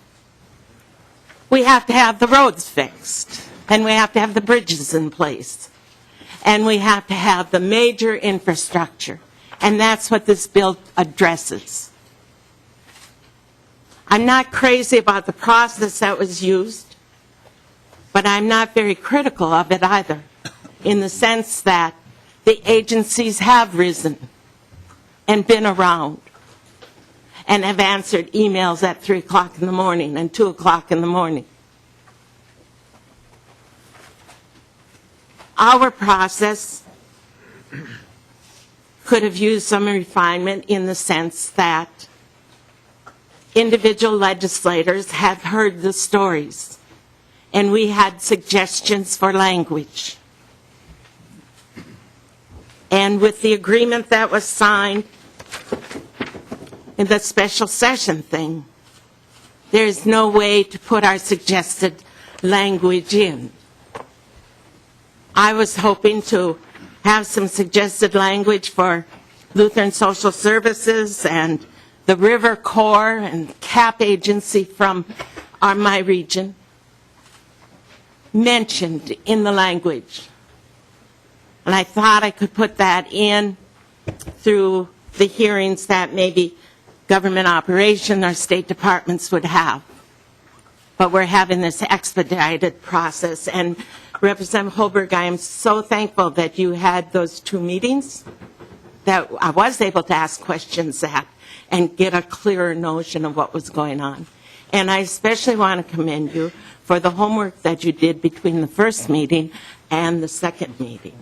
we have to have the roads fixed, and we have to have the bridges in place, and we have to have the major infrastructure, and that's what this bill addresses. I'm not crazy about the process that was used, but I'm not very critical of it either, in the sense that the agencies have risen and been around and have answered emails at 3 o'clock in the morning and 2 o'clock in the morning. Our process could have used some refinement in the sense that individual legislators have heard the stories, and we had suggestions for language. And with the agreement that was signed in the special session thing, there's no way to put our suggested language in. I was hoping to have some suggested language for Lutheran Social Services and the River Corps and CAP agency from my region mentioned in the language. And I thought I could put that in through the hearings that maybe government operation or state departments would have. But we're having this expedited process. And Representative Holberg, I am so thankful that you had those 2 meetings that I was able to ask questions at and get a clearer notion of what was going on. And I especially want to commend you for the homework that you did between the first meeting and the second meeting,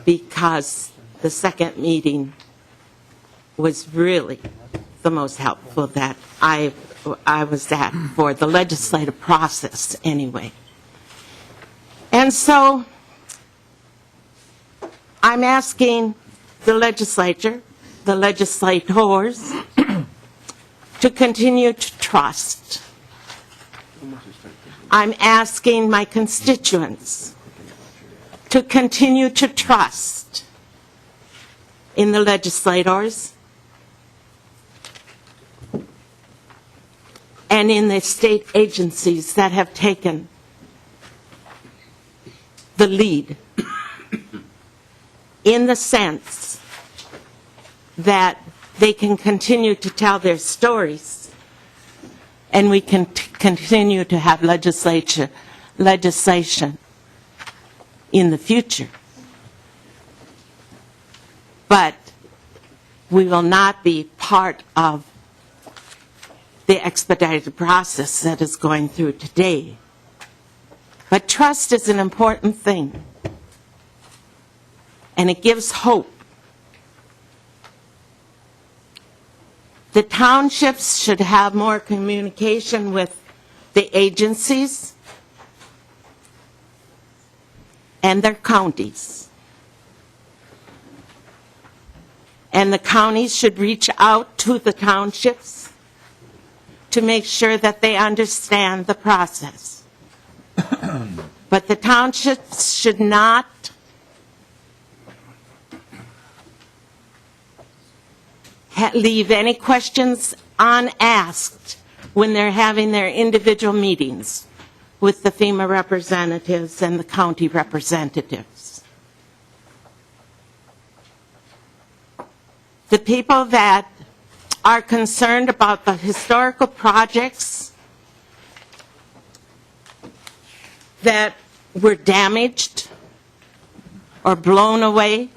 because the second meeting was really the most helpful that I was at for the legislative process anyway. And so I'm asking the legislature, the legislators, to continue to trust. I'm asking my constituents to continue to trust in the legislators and in the state agencies that have taken the lead, in the sense that they can continue to tell their stories and we can continue to have legislation in the future. But we will not be part of the expedited process that is going through today. But trust is an important thing, and it gives hope. The townships should have more communication with the agencies and their counties. And the counties should reach out to the townships to make sure that they understand the process. But the townships should not leave any questions unasked when they're having their individual meetings with the FEMA representatives and the county representatives. The people that are concerned about the historical projects that were damaged or blown away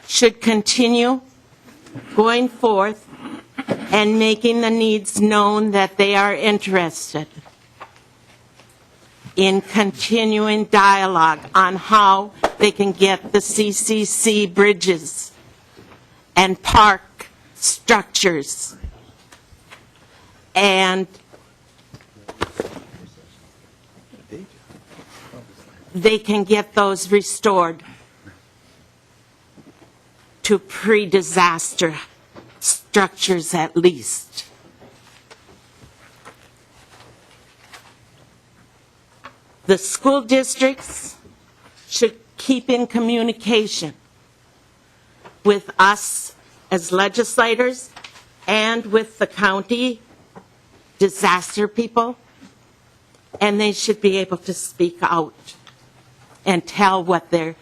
should continue going forth and making the needs known that they are interested in continuing dialogue on how they can get the CCC bridges and park structures and they can get those restored to pre-disaster structures at least. The school districts should keep in communication with us as legislators and with the county disaster people, and they should be able to speak out and tell what their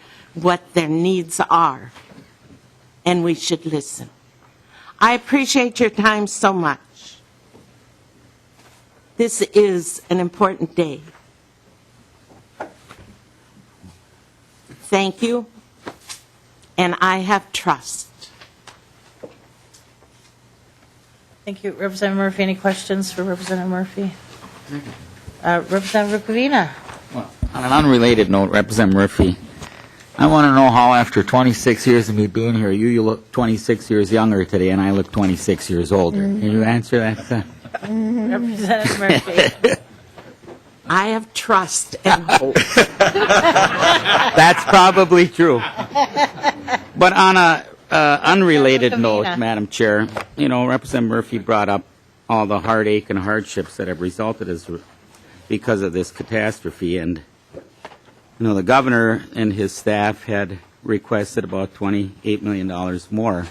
needs are, and we should listen. I appreciate your time so much. This is an important day. Thank you, and I have trust. Thank you. Representative Murphy, any questions for Representative Murphy? Representative Rukavina. Well, on an unrelated note, Representative Murphy, I want to know how after 26 years of me being here, you look 26 years younger today and I look 26 years older. Can you answer that? Representative Murphy. I have trust and hope. That's probably true. But on a unrelated note, Madam Chair, you know, Representative Murphy brought up all the heartache and hardships that have resulted because of this catastrophe. And, you know, the governor and his staff had requested about $28 million more.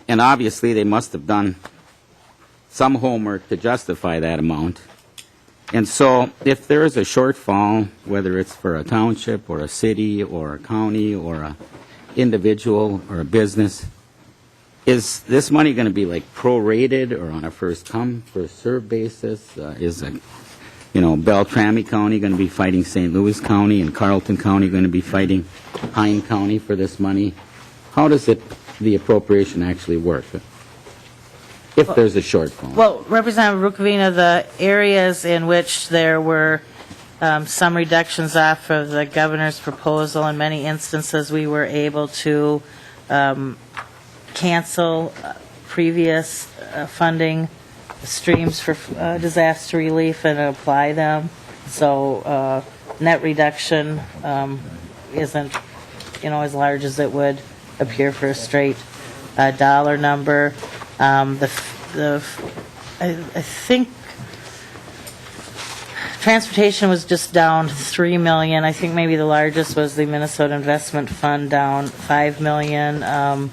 And obviously they must have done some homework to justify that amount. And so if there is a shortfall, whether it's for a township or a city or a county or a individual or a business, is this money going to be like prorated or on a first come, first served basis? Is Beltrami County going to be fighting St. Louis County and Carleton County going to be fighting Pine County for this money? How does the appropriation actually work if there's a shortfall? Well, Representative Rukavina, the areas in which there were some reductions off of the governor's proposal, in many instances we were able to cancel previous funding streams for disaster relief and apply them. So net reduction isn't, as large as it would appear for a straight dollar number. I think transportation was just down $3 million. I think maybe the largest was the Minnesota Investment Fund, down $5 million.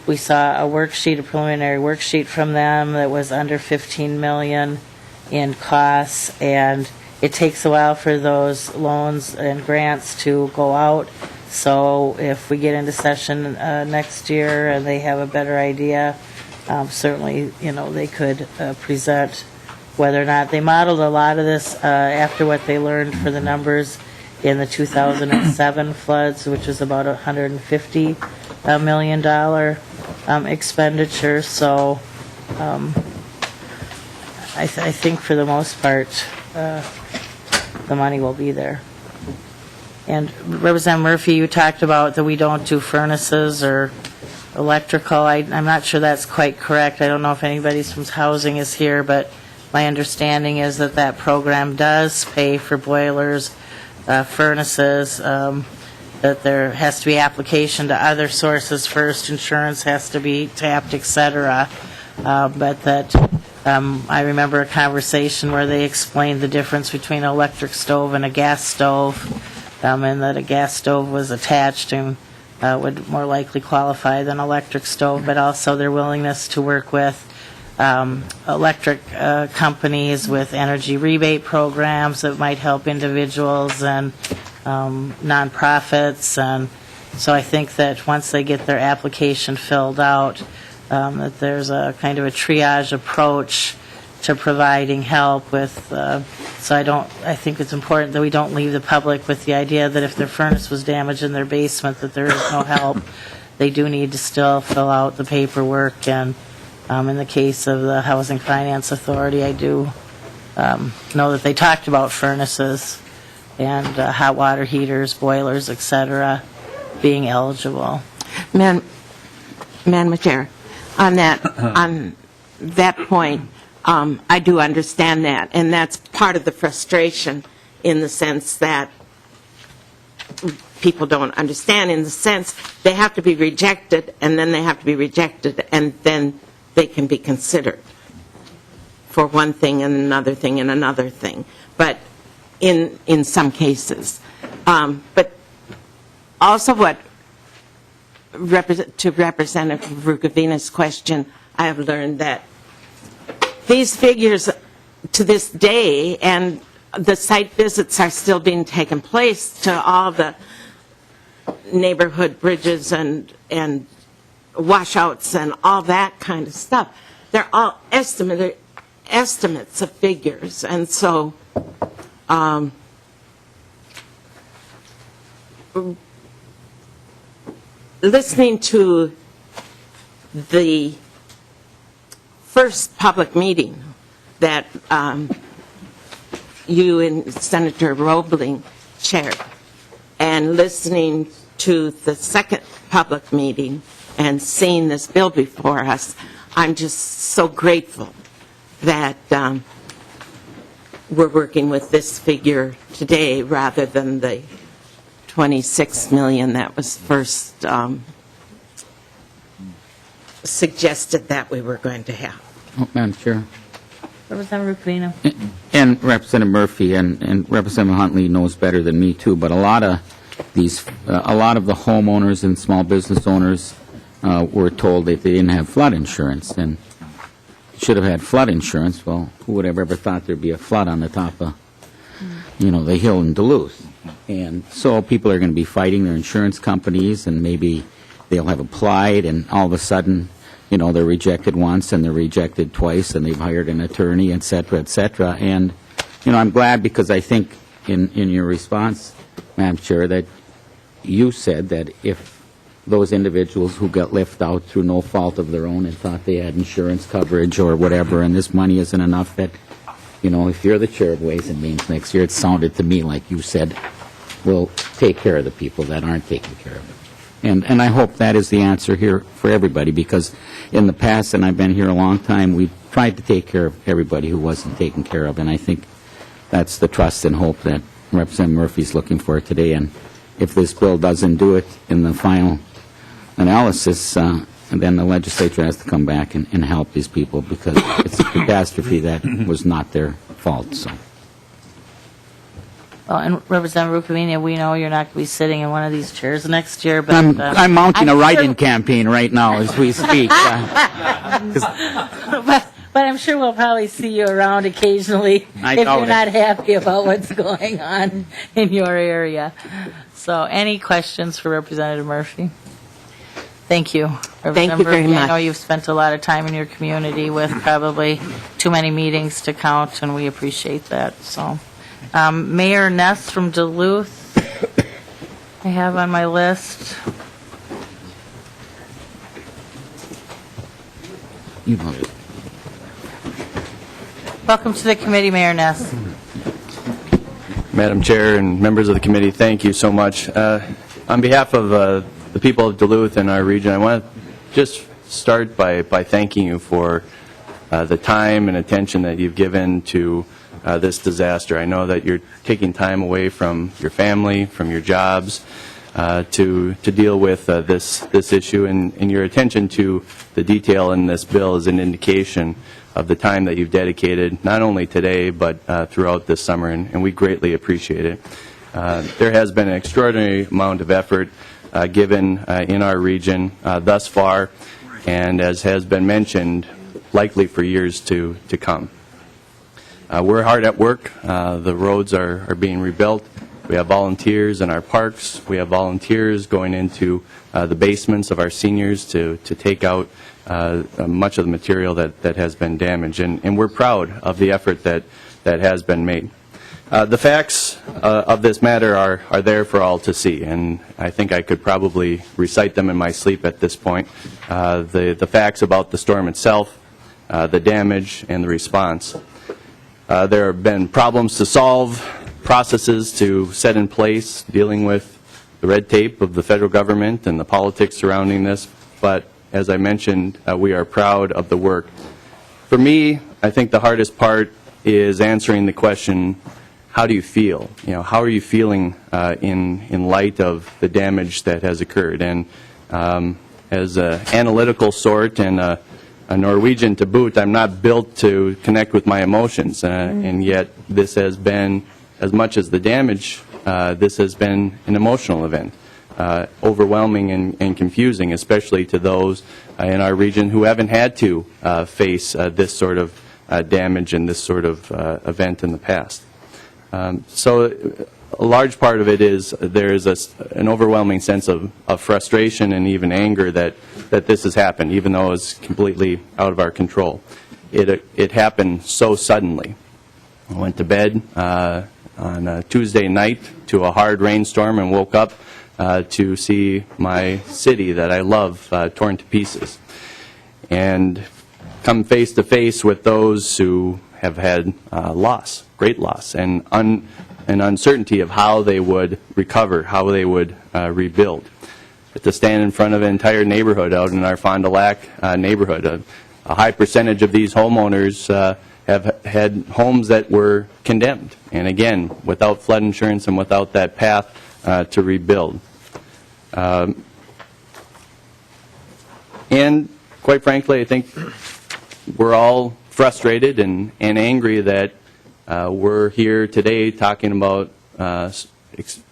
We saw a preliminary worksheet from them that was under $15 million in costs, and it takes a while for those loans and grants to go out. So if we get into session next year and they have a better idea, certainly, they could present whether or not they modeled a lot of this after what they learned for the numbers in the 2007 floods, which was about $150 million expenditure. So I think for the most part, the money will be there. And Representative Murphy, you talked about that we don't do furnaces or electrical. I'm not sure that's quite correct. I don't know if anybody from housing is here, but my understanding is that program does pay for boilers, furnaces, that there has to be application to other sources first, insurance has to be tapped, et cetera. But that I remember a conversation where they explained the difference between an electric stove and a gas stove, and that a gas stove was attached and would more likely qualify than an electric stove, but also their willingness to work with electric companies with energy rebate programs that might help individuals and nonprofits. And so I think that once they get their application filled out, that there's a kind of a triage approach to providing help with, so I think it's important that we don't leave the public with the idea that if their furnace was damaged in their basement, that there is no help. They do need to still fill out the paperwork, and in the case of the Housing Finance Authority, I do know that they talked about furnaces and hot water heaters, boilers, et cetera, being eligible. Madam Chair, on that point, I do understand that, and that's part of the frustration in the sense that people don't understand, in the sense they have to be rejected, and then they have to be rejected, and then they can be considered for one thing and another thing and another thing, but in some cases. But also to Representative Rukavina's question, I have learned that these figures to this day, and the site visits are still being taken place to all the neighborhood bridges and washouts and all that kind of stuff. They're all estimates of figures, and so listening to the first public meeting that you and Senator Roebling chaired, and listening to the second public meeting and seeing this bill before us, I'm just so grateful that we're working with this figure today rather than the 26 million that was first suggested that we were going to have. Oh, Madam Chair. Representative Rukavina. And Representative Murphy and Representative Huntley knows better than me too, but a lot of the homeowners and small business owners were told that they didn't have flood insurance and should have had flood insurance. Well, who would have ever thought there'd be a flood on the top of, the hill in Duluth? And so people are going to be fighting their insurance companies, and maybe they'll have applied, and all of a sudden, they're rejected once and they're rejected twice, and they've hired an attorney, et cetera, et cetera. And, I'm glad, because I think in your response, Madam Chair, that you said that if those individuals who got left out through no fault of their own and thought they had insurance coverage or whatever, and this money isn't enough, that, if you're the chair of Ways and Means next year, it sounded to me like you said, we'll take care of the people that aren't taken care of. And I hope that is the answer here for everybody, because in the past, and I've been here a long time, we've tried to take care of everybody who wasn't taken care of, and I think that's the trust and hope that Representative Murphy's looking for today. And if this bill doesn't do it in the final analysis, then the legislature has to come back and help these people, because it's a catastrophe that was not their fault. So. Well, and Representative Rukavina, we know you're not going to be sitting in one of these chairs next year, but I'm mounting a write-in campaign right now as we speak. But I'm sure we'll probably see you around occasionally if you're not happy about what's going on in your area. So, any questions for Representative Murphy? Thank you. Thank you very much. I know you've spent a lot of time in your community with probably too many meetings to count, and we appreciate that. So, Mayor Ness from Duluth, I have on my list. You know it. Welcome to the committee, Mayor Ness. Madam Chair and members of the committee, thank you so much. On behalf of the people of Duluth and our region, I want to just start by thanking you for the time and attention that you've given to this disaster. I know that you're taking time away from your family, from your jobs, to deal with this issue, and your attention to the detail in this bill is an indication of the time that you've dedicated, not only today, but throughout this summer, and we greatly appreciate it. There has been an extraordinary amount of effort given in our region thus far, and as has been mentioned, likely for years to come. We're hard at work. The roads are being rebuilt. We have volunteers in our parks. We have volunteers going into the basements of our seniors to take out much of the material that has been damaged. And we're proud of the effort that has been made. The facts of this matter are there for all to see, and I think I could probably recite them in my sleep at this point. The facts about the storm itself, the damage, and the response. There have been problems to solve, processes to set in place, dealing with the red tape of the federal government and the politics surrounding this, but as I mentioned, we are proud of the work. For me, I think the hardest part is answering the question, how do you feel? You know, how are you feeling in light of the damage that has occurred? And as an analytical sort and a Norwegian to boot, I'm not built to connect with my emotions, and yet this has been, as much as the damage, this has been an emotional event, overwhelming and confusing, especially to those in our region who haven't had to face this sort of damage and this sort of event in the past. So a large part of it is there is an overwhelming sense of frustration and even anger that this has happened, even though it's completely out of our control. It happened so suddenly. I went to bed on a Tuesday night to a hard rainstorm and woke up to see my city that I love torn to pieces. And come face to face with those who have had loss, great loss, and uncertainty of how they would recover, how they would rebuild. To stand in front of an entire neighborhood out in our Fond du Lac neighborhood, a high percentage of these homeowners have had homes that were condemned, and again, without flood insurance and without that path to rebuild. And quite frankly, I think we're all frustrated and angry that we're here today talking about an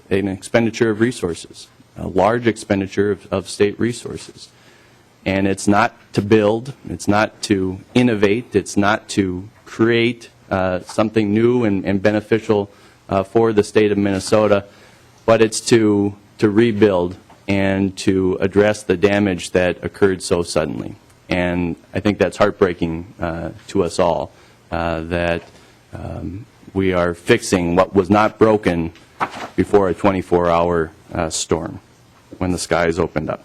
expenditure of resources, a large expenditure of state resources. And it's not to build, it's not to innovate, it's not to create something new and beneficial for the state of Minnesota, but it's to rebuild and to address the damage that occurred so suddenly. And I think that's heartbreaking to us all, that we are fixing what was not broken before a 24-hour storm when the skies opened up.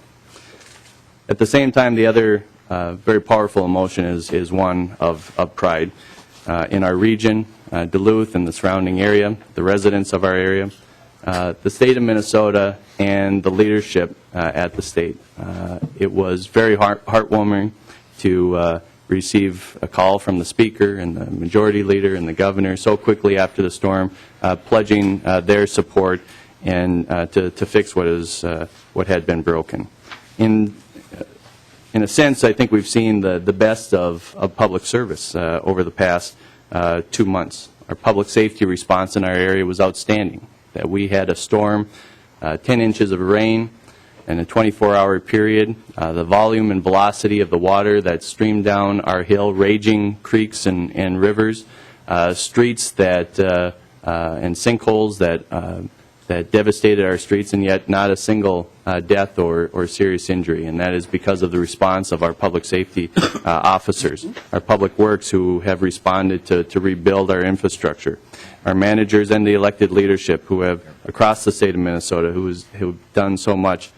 At the same time, the other very powerful emotion is one of pride. In our region, Duluth and the surrounding area, the residents of our area, the state of Minnesota, and the leadership at the state. It was very heartwarming to receive a call from the Speaker and the Majority Leader and the Governor so quickly after the storm, pledging their support and to fix what had been broken. In a sense, I think we've seen the best of public service over the past 2 months. Our public safety response in our area was outstanding. That we had a storm, 10 inches of rain in a 24-hour period, the volume and velocity of the water that streamed down our hill, raging creeks and rivers, streets that and sinkholes that devastated our streets, and yet not a single death or serious injury. And that is because of the response of our public safety officers, our public works who have responded to rebuild our infrastructure, our managers and the elected leadership who have, across the state of Minnesota, who've done so much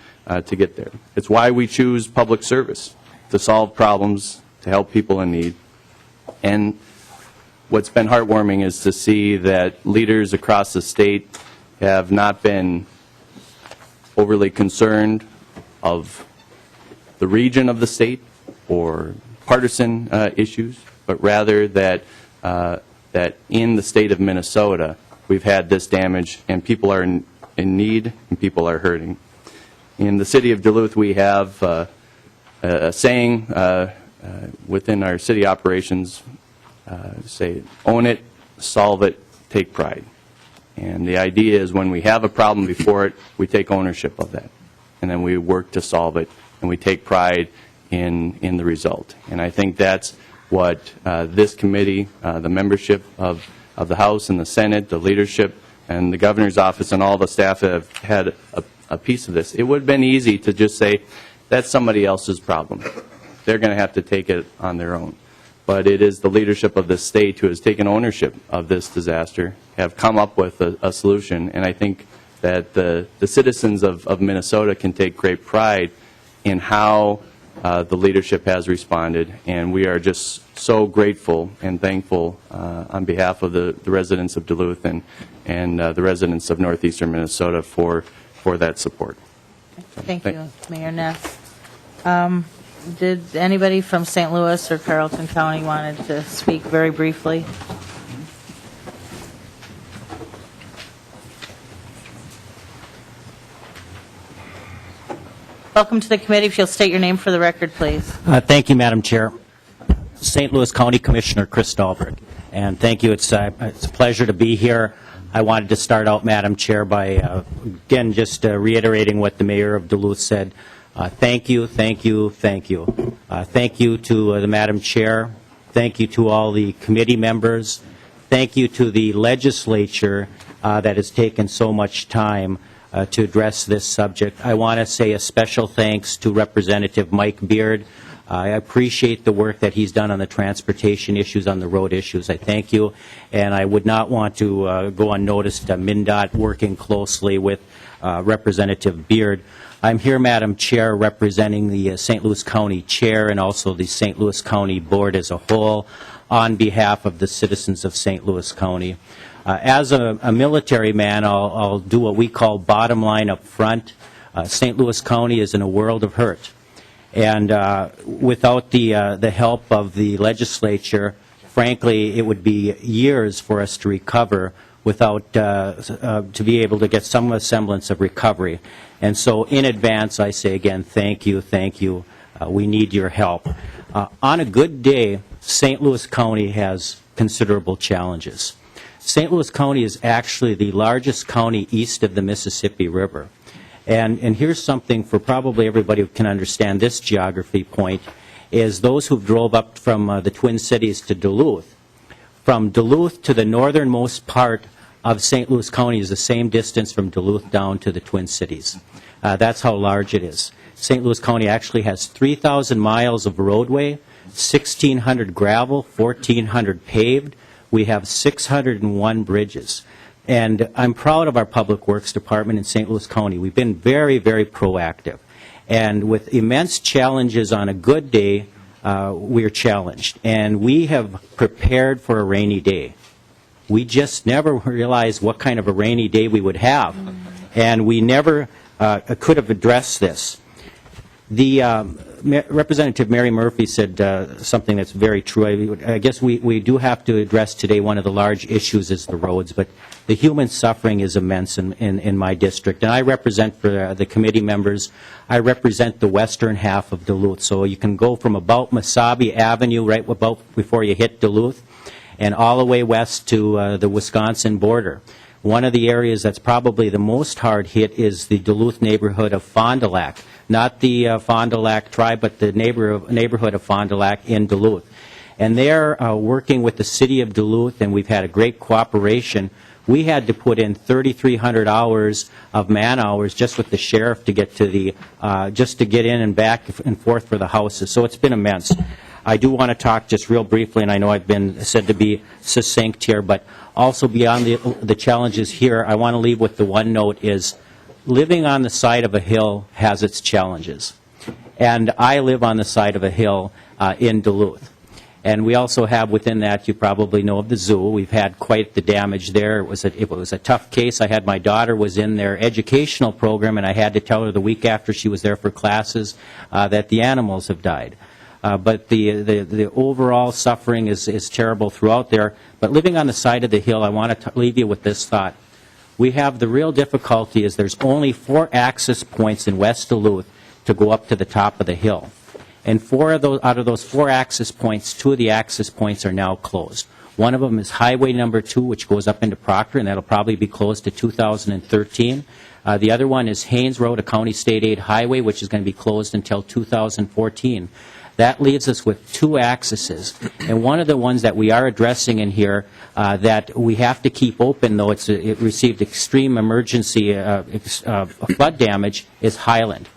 to get there. It's why we choose public service, to solve problems, to help people in need. And what's been heartwarming is to see that leaders across the state have not been overly concerned of the region of the state or partisan issues, but rather that in the state of Minnesota we've had this damage and people are in need and people are hurting. In the city of Duluth we have a saying within our city operations, say, own it, solve it, take pride. And the idea is when we have a problem before it, we take ownership of that. And then we work to solve it, and we take pride in the result. And I think that's what this committee, the membership of the House and the Senate, the leadership and the governor's office and all the staff have had a piece of this. It would have been easy to just say, that's somebody else's problem. They're going to have to take it on their own. But it is the leadership of the state who has taken ownership of this disaster, have come up with a solution, and I think that the citizens of Minnesota can take great pride in how the leadership has responded, and we are just so grateful and thankful on behalf of the residents of Duluth and the residents of northeastern Minnesota for that support. Thank you, Mayor Ness. Did anybody from St. Louis or Carleton County wanted to speak very briefly? Welcome to the committee. If you'll state your name for the record, please. Thank you, Madam Chair. St. Louis County Commissioner Chris Dahlberg. And thank you. It's a pleasure to be here. I wanted to start out, Madam Chair, by, again, just reiterating what the mayor of Duluth said. Thank you, thank you, thank you. Thank you to the Madam Chair. Thank you to all the committee members. Thank you to the legislature that has taken so much time to address this subject. I want to say a special thanks to Representative Mike Beard. I appreciate the work that he's done on the transportation issues, on the road issues. I thank you, and I would not want to go unnoticed, MnDOT working closely with Representative Beard. I'm here, Madam Chair, representing the St. Louis County Chair and also the St. Louis County Board as a whole on behalf of the citizens of St. Louis County. As a military man, I'll do what we call bottom line up front. St. Louis County is in a world of hurt. And without the help of the legislature, frankly, it would be years for us to recover without, to be able to get some semblance of recovery. And so in advance, I say again, thank you, thank you. We need your help. On a good day, St. Louis County has considerable challenges. St. Louis County is actually the largest county east of the Mississippi River. And here's something for probably everybody who can understand this geography point, is those who drove up from the Twin Cities to Duluth. From Duluth to the northernmost part of St. Louis County is the same distance from Duluth down to the Twin Cities. That's how large it is. St. Louis County actually has 3,000 miles of roadway, 1,600 gravel, 1,400 paved. We have 601 bridges. And I'm proud of our Public Works Department in St. Louis County. We've been very, very proactive. And with immense challenges on a good day, we're challenged. And we have prepared for a rainy day. We just never realized what kind of a rainy day we would have. And we never could have addressed this. Representative Mary Murphy said something that's very true. I guess we do have to address today one of the large issues is the roads, but the human suffering is immense in my district. And I represent, for the committee members, I represent the western half of Duluth. So you can go from about Mesabi Avenue, right about before you hit Duluth, and all the way west to the Wisconsin border. One of the areas that's probably the most hard hit is the Duluth neighborhood of Fond du Lac. Not the Fond du Lac tribe, but the neighborhood of Fond du Lac in Duluth. And they're working with the city of Duluth, and we've had a great cooperation. We had to put in 3,300 hours of man hours just with the sheriff to get to the, just to get in and back and forth for the houses. So it's been immense. I do want to talk just real briefly, and I know I've been said to be succinct here, but also beyond the challenges here, I want to leave with the one note is living on the side of a hill has its challenges. And I live on the side of a hill in Duluth. And we also have within that, you probably know of the zoo. We've had quite the damage there. It was a tough case. I had my daughter was in their educational program, and I had to tell her the week after she was there for classes that the animals have died. But the overall suffering is terrible throughout there. But living on the side of the hill, I want to leave you with this thought. We have the real difficulty is there's only 4 access points in West Duluth to go up to the top of the hill. And out of those 4 access points, 2 of the access points are now closed. One of them is Highway number 2, which goes up into Proctor, and that'll probably be closed to 2013. The other one is Haynes Road, a county state aid highway, which is going to be closed until 2014. That leaves us with two axes. And one of the ones that we are addressing in here that we have to keep open, though it received extreme emergency flood damage, is Highland.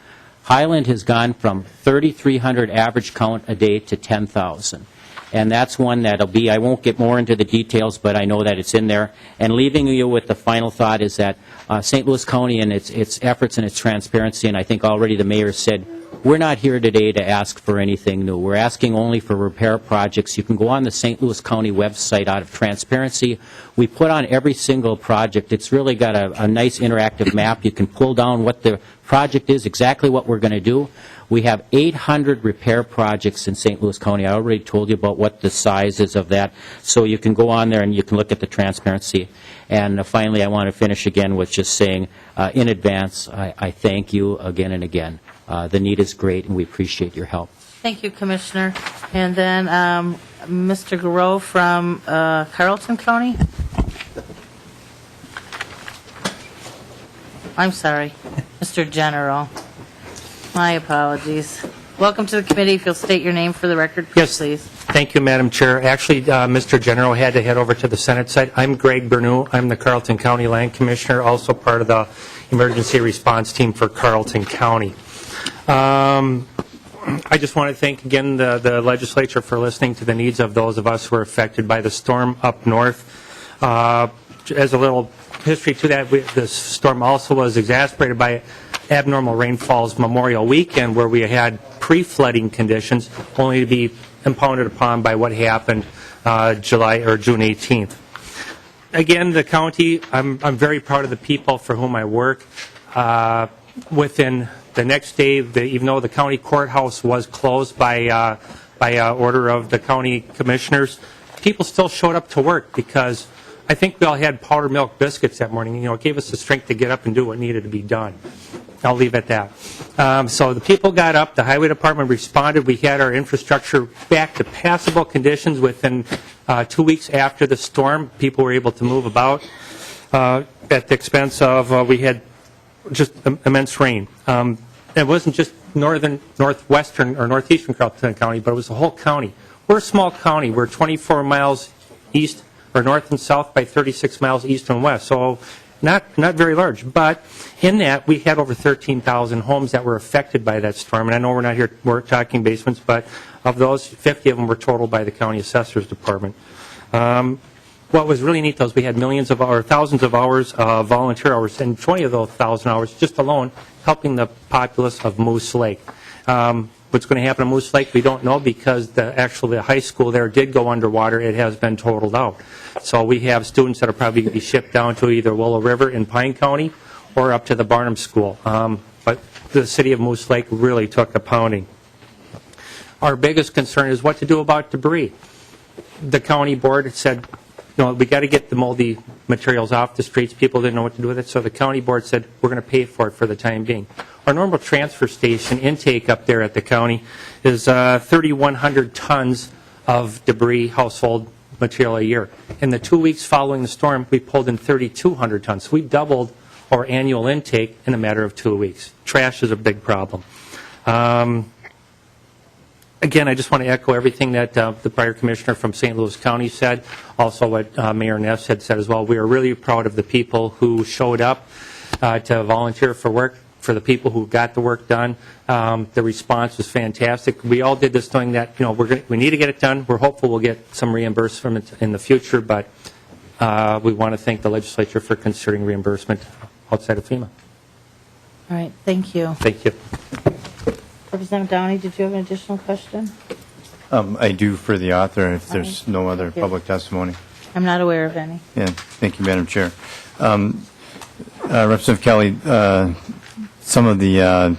Highland has gone from 3,300 average count a day to 10,000. And that's one that'll be, I won't get more into the details, but I know that it's in there. And leaving you with the final thought is that St. Louis County and its efforts and its transparency, and I think already the mayor said, we're not here today to ask for anything new. We're asking only for repair projects. You can go on the St. Louis County website out of transparency. We put on every single project. It's really got a nice interactive map. You can pull down what the project is, exactly what we're going to do. We have 800 repair projects in St. Louis County. I already told you about what the size is of that. So you can go on there and you can look at the transparency. And finally, I want to finish again with just saying, in advance, I thank you again and again. The need is great, and we appreciate your help. Thank you, Commissioner. And then Mr. Garreau from Carlton County. I'm sorry, Mr. General. My apologies. Welcome to the committee. If you'll state your name for the record, please. Thank you, Madam Chair. Actually, Mr. General had to head over to the Senate side. I'm Greg Berneau. I'm the Carlton County Land Commissioner, also part of the emergency response team for Carlton County. I just want to thank again the legislature for listening to the needs of those of us who are affected by the storm up north. As a little history to that, the storm also was exacerbated by abnormal rainfalls Memorial Weekend, where we had pre-flooding conditions, only to be impounded upon by what happened June 18th. Again, the county, I'm very proud of the people for whom I work. Within the next day, even though the county courthouse was closed by order of the county commissioners, people still showed up to work because I think we all had powdered milk biscuits that morning. You know, it gave us the strength to get up and do what needed to be done. I'll leave it at that. So the people got up, the highway department responded, we had our infrastructure back to passable conditions within 2 weeks after the storm. People were able to move about at the expense of, we had just immense rain. It wasn't just northwestern or northeastern Carlton County, but it was the whole county. We're a small county. We're 24 miles east or north and south by 36 miles east and west. So not very large, but in that we had over 13,000 homes that were affected by that storm. And I know we're talking basements, but of those, 50 of them were totaled by the county assessor's department. What was really neat, though, is we had thousands of hours of volunteer hours, and 20 of those 1,000 hours just alone helping the populace of Moose Lake. What's going to happen in Moose Lake, we don't know, because the high school there did go underwater. It has been totaled out. So we have students that are probably going to be shipped down to either Willow River in Pine County or up to the Barnum School. But the city of Moose Lake really took a pounding. Our biggest concern is what to do about debris. The county board said, we got to get the moldy materials off the streets. People didn't know what to do with it, so the county board said, we're going to pay for it for the time being. Our normal transfer station intake up there at the county is 3,100 tons of debris, household material a year. In the 2 weeks following the storm, we pulled in 3,200 tons. So we doubled our annual intake in a matter of 2 weeks. Trash is a big problem. Again, I just want to echo everything that the prior commissioner from St. Louis County said, also what Mayor Neff had said as well. We are really proud of the people who showed up to volunteer for work, for the people who got the work done. The response was fantastic. We all did this knowing that we need to get it done. We're hopeful we'll get some reimbursement in the future, but we want to thank the legislature for considering reimbursement outside of FEMA. All right, thank you. Thank you. Representative Downey, did you have an additional question? I do for the author, if there's no other public testimony. I'm not aware of any. Yeah, thank you, Madam Chair. Representative Kelly, some of the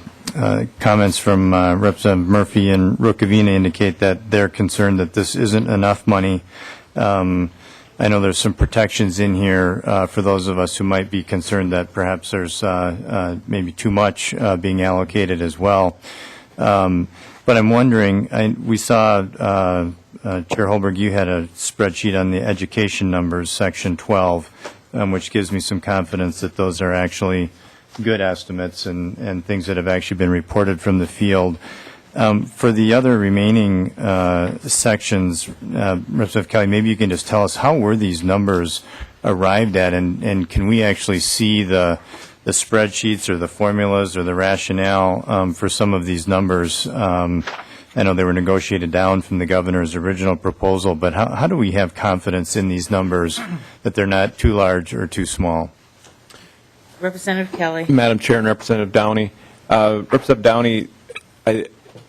comments from Representative Murphy and Rukavina indicate that they're concerned that this isn't enough money. I know there's some protections in here for those of us who might be concerned that perhaps there's maybe too much being allocated as well. But I'm wondering, we saw, Chair Holberg, you had a spreadsheet on the education numbers, section 12, which gives me some confidence that those are actually good estimates and things that have actually been reported from the field. For the other remaining sections, Representative Kelly, maybe you can just tell us how were these numbers arrived at, and can we actually see the spreadsheets or the formulas or the rationale for some of these numbers? I know they were negotiated down from the governor's original proposal, but how do we have confidence in these numbers that they're not too large or too small? Representative Kelly. Madam Chair and Representative Downey. Representative Downey,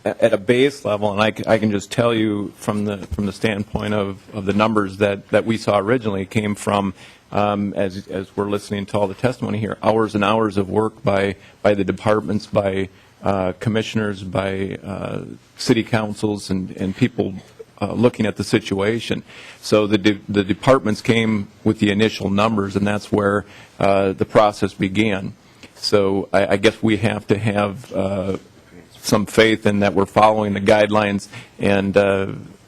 at a base level, and I can just tell you from the standpoint of the numbers that we saw originally came from, as we're listening to all the testimony here, hours and hours of work by the departments, by commissioners, by city councils, and people looking at the situation. So the departments came with the initial numbers, and that's where the process began. So I guess we have to have some faith in that we're following the guidelines. And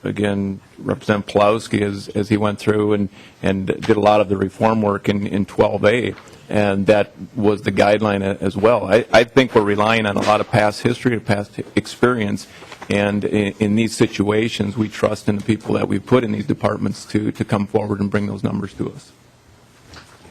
again, Representative Pawlowski, as he went through and did a lot of the reform work in 12A, and that was the guideline as well. I think we're relying on a lot of past history and past experience, and in these situations, we trust in the people that we put in these departments to come forward and bring those numbers to us.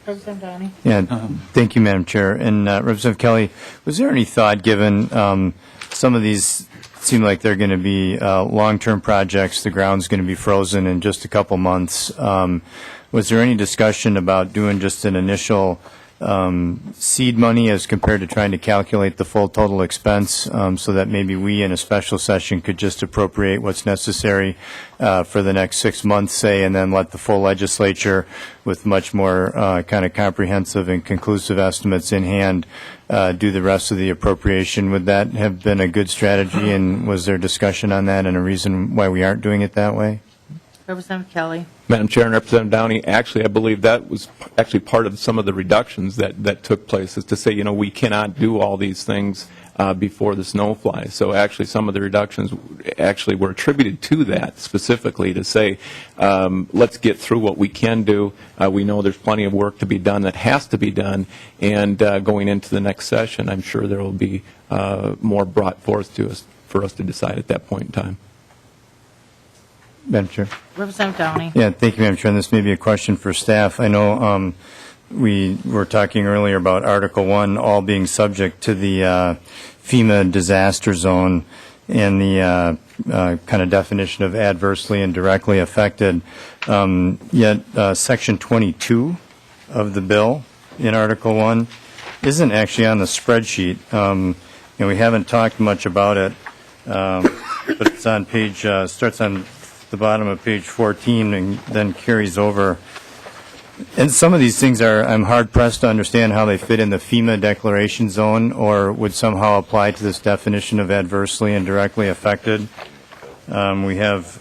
Representative Downey. Yeah, thank you, Madam Chair. And Representative Kelly, was there any thought given some of these seem like they're going to be long-term projects, the ground's going to be frozen in just a couple months. Was there any discussion about doing just an initial seed money as compared to trying to calculate the full total expense so that maybe we in a special session could just appropriate what's necessary for the next 6 months, say, and then let the full legislature with much more kind of comprehensive and conclusive estimates in hand do the rest of the appropriation? Would that have been a good strategy, and was there discussion on that and a reason why we aren't doing it that way? Representative Kelly. Madam Chair and Representative Downey, actually, I believe that was actually part of some of the reductions that took place, is to say, we cannot do all these things before the snow flies. So actually, some of the reductions actually were attributed to that specifically to say, let's get through what we can do. We know there's plenty of work to be done that has to be done, and going into the next session, I'm sure there will be more brought forth to us for us to decide at that point in time. Madam Chair. Representative Downey. Yeah, thank you, Madam Chair. And this may be a question for staff. I know we were talking earlier about Article 1 all being subject to the FEMA disaster zone and the kind of definition of adversely and directly affected. Yet Section 22 of the bill in Article 1 isn't actually on the spreadsheet. We haven't talked much about it, but it's on page, starts on the bottom of page 14 and then carries over. And some of these things I'm hard pressed to understand how they fit in the FEMA declaration zone or would somehow apply to this definition of adversely and directly affected. We have,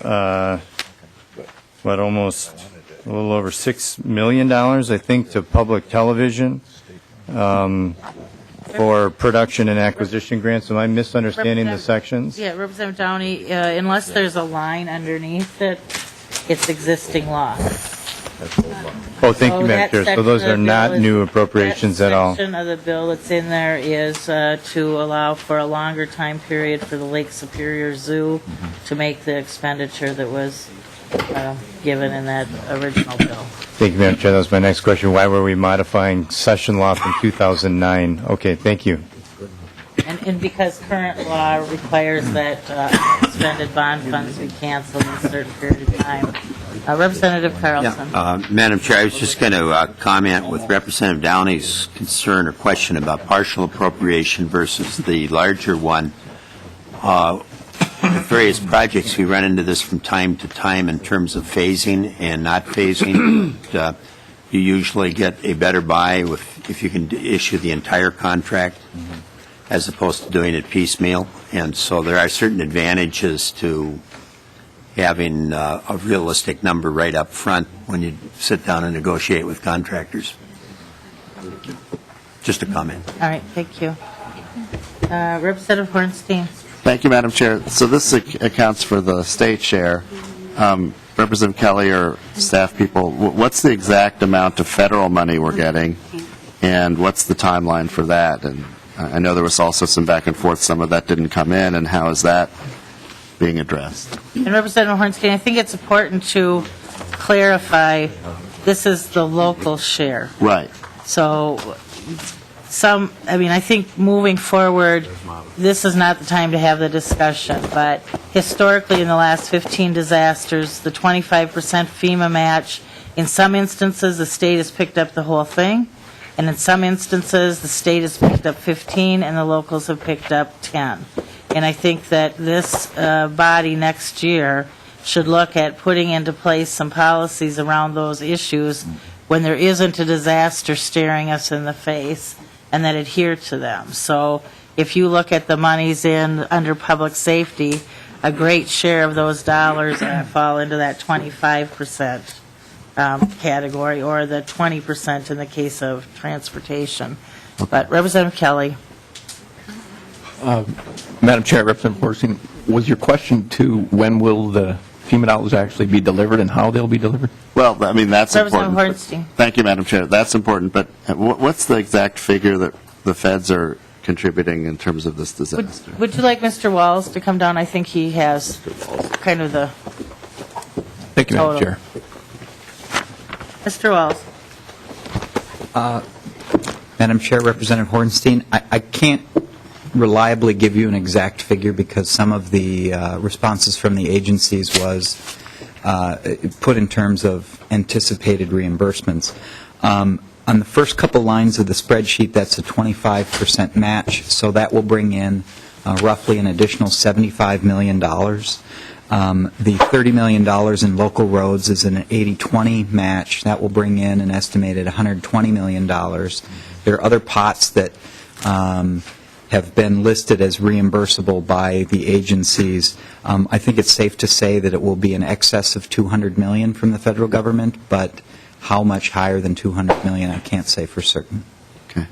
almost a little over $6 million, I think, to public television for production and acquisition grants. Am I misunderstanding the sections? Yeah, Representative Downey, unless there's a line underneath it, it's existing law. Oh, thank you, Madam Chair. So those are not new appropriations at all? That section of the bill that's in there is to allow for a longer time period for the Lake Superior Zoo to make the expenditure that was given in that original bill. Thank you, Madam Chair. That was my next question. Why were we modifying session law from 2009? Okay, thank you. And because current law requires that expended bond funds be canceled in a certain period of time. Representative Carlson. Madam Chair, I was just going to comment with Representative Downey's concern or question about partial appropriation versus the larger one. With various projects, we run into this from time to time in terms of phasing and not phasing. You usually get a better buy if you can issue the entire contract as opposed to doing it piecemeal. And so there are certain advantages to having a realistic number right up front when you sit down and negotiate with contractors. Just a comment. All right, thank you. Representative Hornstein. Thank you, Madam Chair. So this accounts for the state share. Representative Kelly or staff people, what's the exact amount of federal money we're getting, and what's the timeline for that? And I know there was also some back and forth, some of that didn't come in, and how is that being addressed? And Representative Hornstein, I think it's important to clarify, this is the local share. Right. So I think moving forward, this is not the time to have the discussion, but historically in the last 15 disasters, the 25% FEMA match, in some instances, the state has picked up the whole thing, and in some instances, the state has picked up 15 and the locals have picked up 10. And I think that this body next year should look at putting into place some policies around those issues when there isn't a disaster staring us in the face, and that adhere to them. So if you look at the monies under public safety, a great share of those dollars fall into that 25% category, or the 20% in the case of transportation. But Representative Kelly. Madam Chair, Representative Hornstein, was your question to when will the FEMA dollars actually be delivered and how they'll be delivered? Well, I mean, that's Representative important. Hornstein. Thank you, Madam Chair. That's important, but what's the exact figure that the feds are contributing in terms of this disaster? Would you like Mr. Walls to come down? I think he has kind of the Thank you, Madam total. Chair. Mr. Walls. Madam Chair, Representative Hornstein, I can't reliably give you an exact figure because some of the responses from the agencies was put in terms of anticipated reimbursements. On the first couple lines of the spreadsheet, that's a 25% match, so that will bring in roughly an additional $75 million. The $30 million in local roads is an 80-20 match. That will bring in an estimated $120 million. There are other pots that have been listed as reimbursable by the agencies. I think it's safe to say that it will be in excess of $200 million from the federal government, but how much higher than $200 million, I can't say for certain. Okay.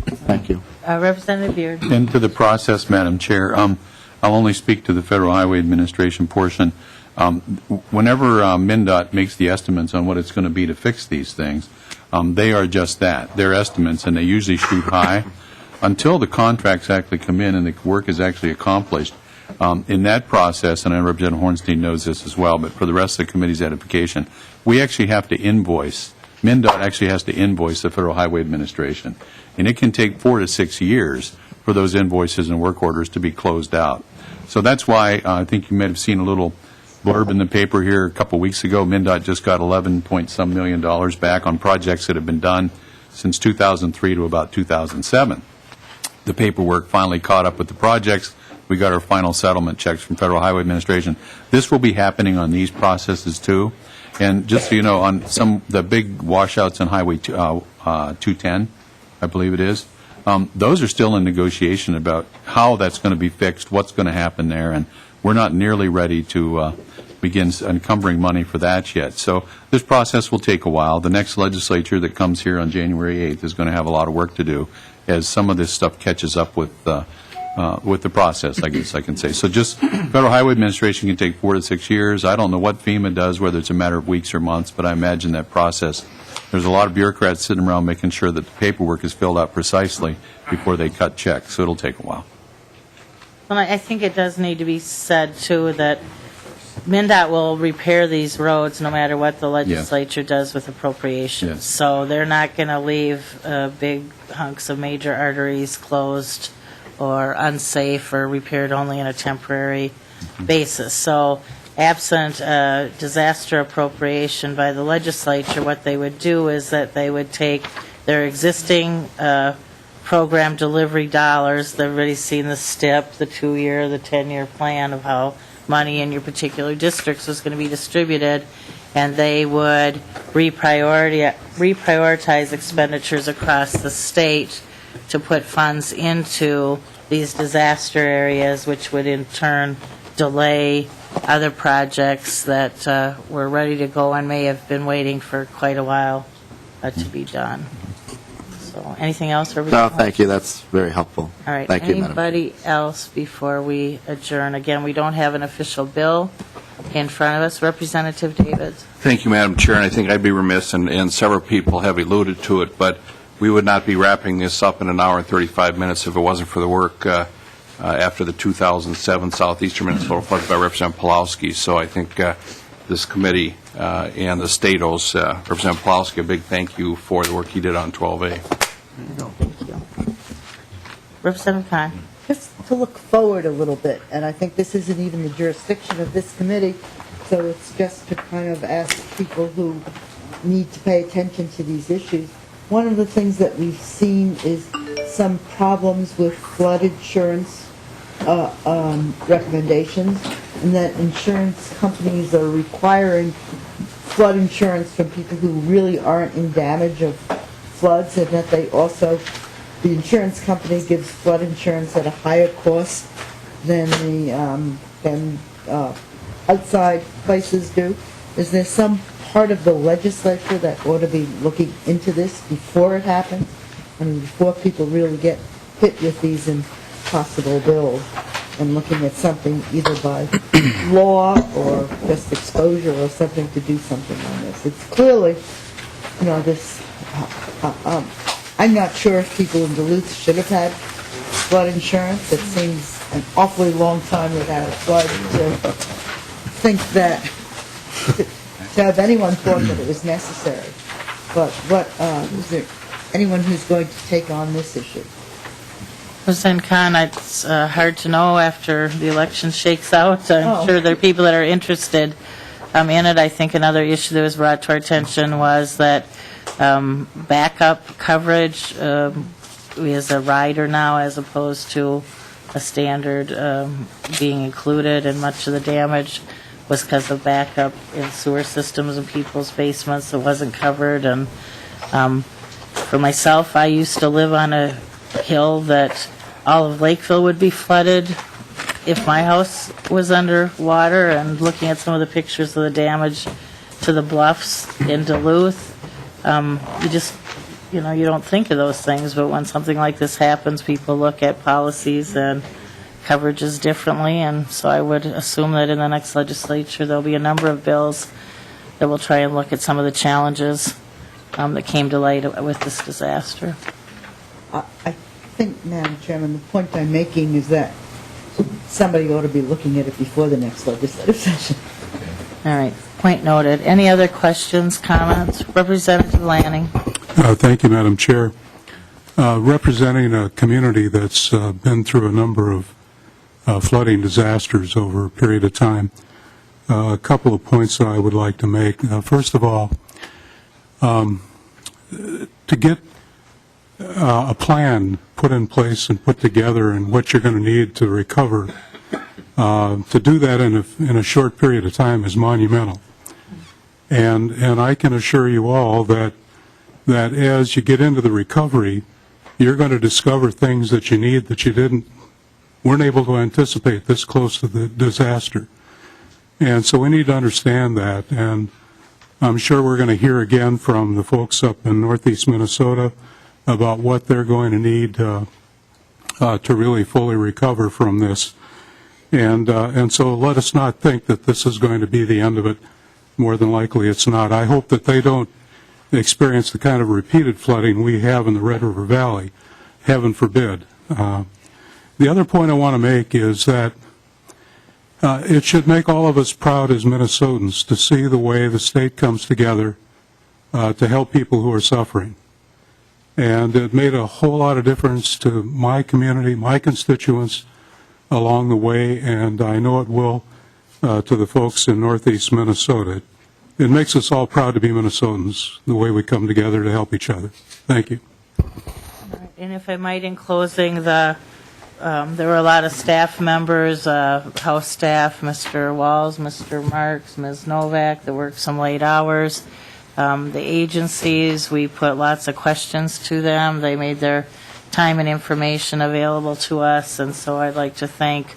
Thank you. Representative Beard. Into the process, Madam Chair. I'll only speak to the Federal Highway Administration portion. Whenever MnDOT makes the estimates on what it's going to be to fix these things, they are just that. They're estimates, and they usually shoot high. Until the contracts actually come in and the work is actually accomplished, in that process, and Representative Hornstein knows this as well, but for the rest of the committee's edification, we actually have to invoice. MnDOT actually has to invoice the Federal Highway Administration, and it can take 4 to 6 years for those invoices and work orders to be closed out. So that's why I think you may have seen a little blurb in the paper here a couple weeks ago. MnDOT just got $11-point-some million back on projects that have been done since 2003 to about 2007. The paperwork finally caught up with the projects. We got our final settlement checks from Federal Highway Administration. This will be happening on these processes too. And just so you know, on the big washouts on Highway 210, I believe it is, those are still in negotiation about how that's going to be fixed, what's going to happen there, and we're not nearly ready to begin encumbering money for that yet. So this process will take a while. The next legislature that comes here on January 8th is going to have a lot of work to do as some of this stuff catches up with the process, I guess I can say. So just Federal Highway Administration can take 4 to 6 years. I don't know what FEMA does, whether it's a matter of weeks or months, but I imagine that process, there's a lot of bureaucrats sitting around making sure that the paperwork is filled out precisely before they cut checks, so it'll take a while. Well, I think it does need to be said, too, that MnDOT will repair these roads no matter what the legislature does with appropriations. Yes. So they're not going to leave big hunks of major arteries closed or unsafe or repaired only on a temporary basis. So absent disaster appropriation by the legislature, what they would do is that they would take their existing program delivery dollars. They've already seen the STIP, the 2-year, the 10-year plan of how money in your particular districts was going to be distributed, and they would reprioritize expenditures across the state to put funds into these disaster areas, which would in turn delay other projects that were ready to go and may have been waiting for quite a while to be done. So anything else? No, thank you. That's very helpful. All right. Thank you, Madam. Anybody else before we adjourn? Again, we don't have an official bill in front of us. Representative Davids. Thank you, Madam Chair, and I think I'd be remiss, and several people have alluded to it, but we would not be wrapping this up in an hour and 35 minutes if it wasn't for the work after the 2007 Southeastern Minnesota flood by Representative Pulowski. So I think this committee and the state owes Representative Pulowski a big thank you for the work he did on 12A. Representative Khan. Just to look forward a little bit, and I think this isn't even the jurisdiction of this committee, so it's just to kind of ask people who need to pay attention to these issues. One of the things that we've seen is some problems with flood insurance recommendations, and that insurance companies are requiring flood insurance from people who really aren't in damage of floods, and that they also, the insurance company gives flood insurance at a higher cost than outside places do. Is there some part of the legislature that ought to be looking into this before it happens? I mean, before people really get hit with these impossible bills, and looking at something either by law or just exposure or something to do something on this. It's clearly, you know, this, I'm not sure if people in Duluth should have had flood insurance. It seems an awfully long time without a flood to think that, to have anyone thought that it was necessary. But what, is there anyone who's going to take on this issue? President Khan, it's hard to know after the election shakes out. I'm sure there are people that are interested in it. I think another issue that was brought to our attention was that backup coverage is a rider now as opposed to a standard being included, and much of the damage was because of backup in sewer systems in people's basements that wasn't covered. And for myself, I used to live on a hill that all of Lakeville would be flooded if my house was underwater, and looking at some of the pictures of the damage to the bluffs in Duluth, you just, you know, you don't think of those things, but when something like this happens, people look at policies and coverages differently, and so I would assume that in the next legislature there'll be a number of bills that will try and look at some of the challenges that came to light with this disaster. I think, Madam Chairman, the point I'm making is that somebody ought to be looking at it before the next legislative session. All right, point noted. Any other questions, comments? Representative Lanning. Thank you, Madam Chair. Representing a community that's been through a number of flooding disasters over a period of time, a couple of points that I would like to make. First of all, to get a plan put in place and put together and what you're going to need to recover, to do that in a short period of time is monumental. And I can assure you all that as you get into the recovery, you're going to discover things that you need that you weren't able to anticipate this close to the disaster. And so we need to understand that, and I'm sure we're going to hear again from the folks up in northeast Minnesota about what they're going to need to really fully recover from this. And so let us not think that this is going to be the end of it. More than likely it's not. I hope that they don't experience the kind of repeated flooding we have in the Red River Valley. Heaven forbid. The other point I want to make is that it should make all of us proud as Minnesotans to see the way the state comes together to help people who are suffering. And it made a whole lot of difference to my community, my constituents along the way, and I know it will to the folks in northeast Minnesota. It makes us all proud to be Minnesotans, the way we come together to help each other. Thank you. And if I might, in closing, there were a lot of staff members, House staff, Mr. Walls, Mr. Marks, Ms. Novak, that worked some late hours. The agencies, we put lots of questions to them. They made their time and information available to us, and so I'd like to thank,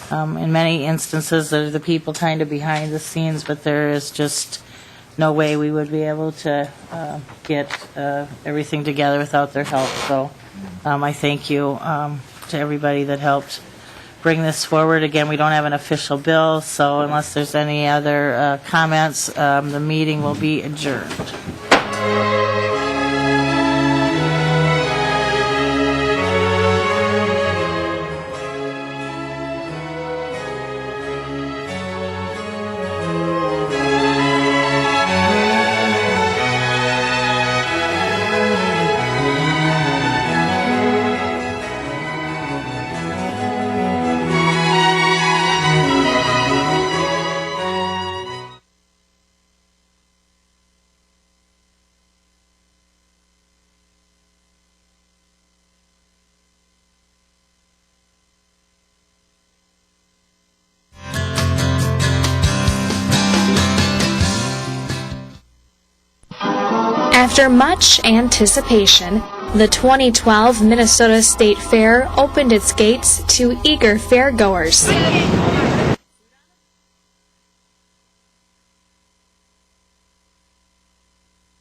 in many instances, the people kind of behind the scenes, but there is just no way we would be able to get everything together without their help. So I thank you to everybody that helped bring this forward. Again, we don't have an official bill, so unless there's any other comments, the meeting will be adjourned. After much anticipation, the 2012 Minnesota State Fair opened its gates to eager fairgoers.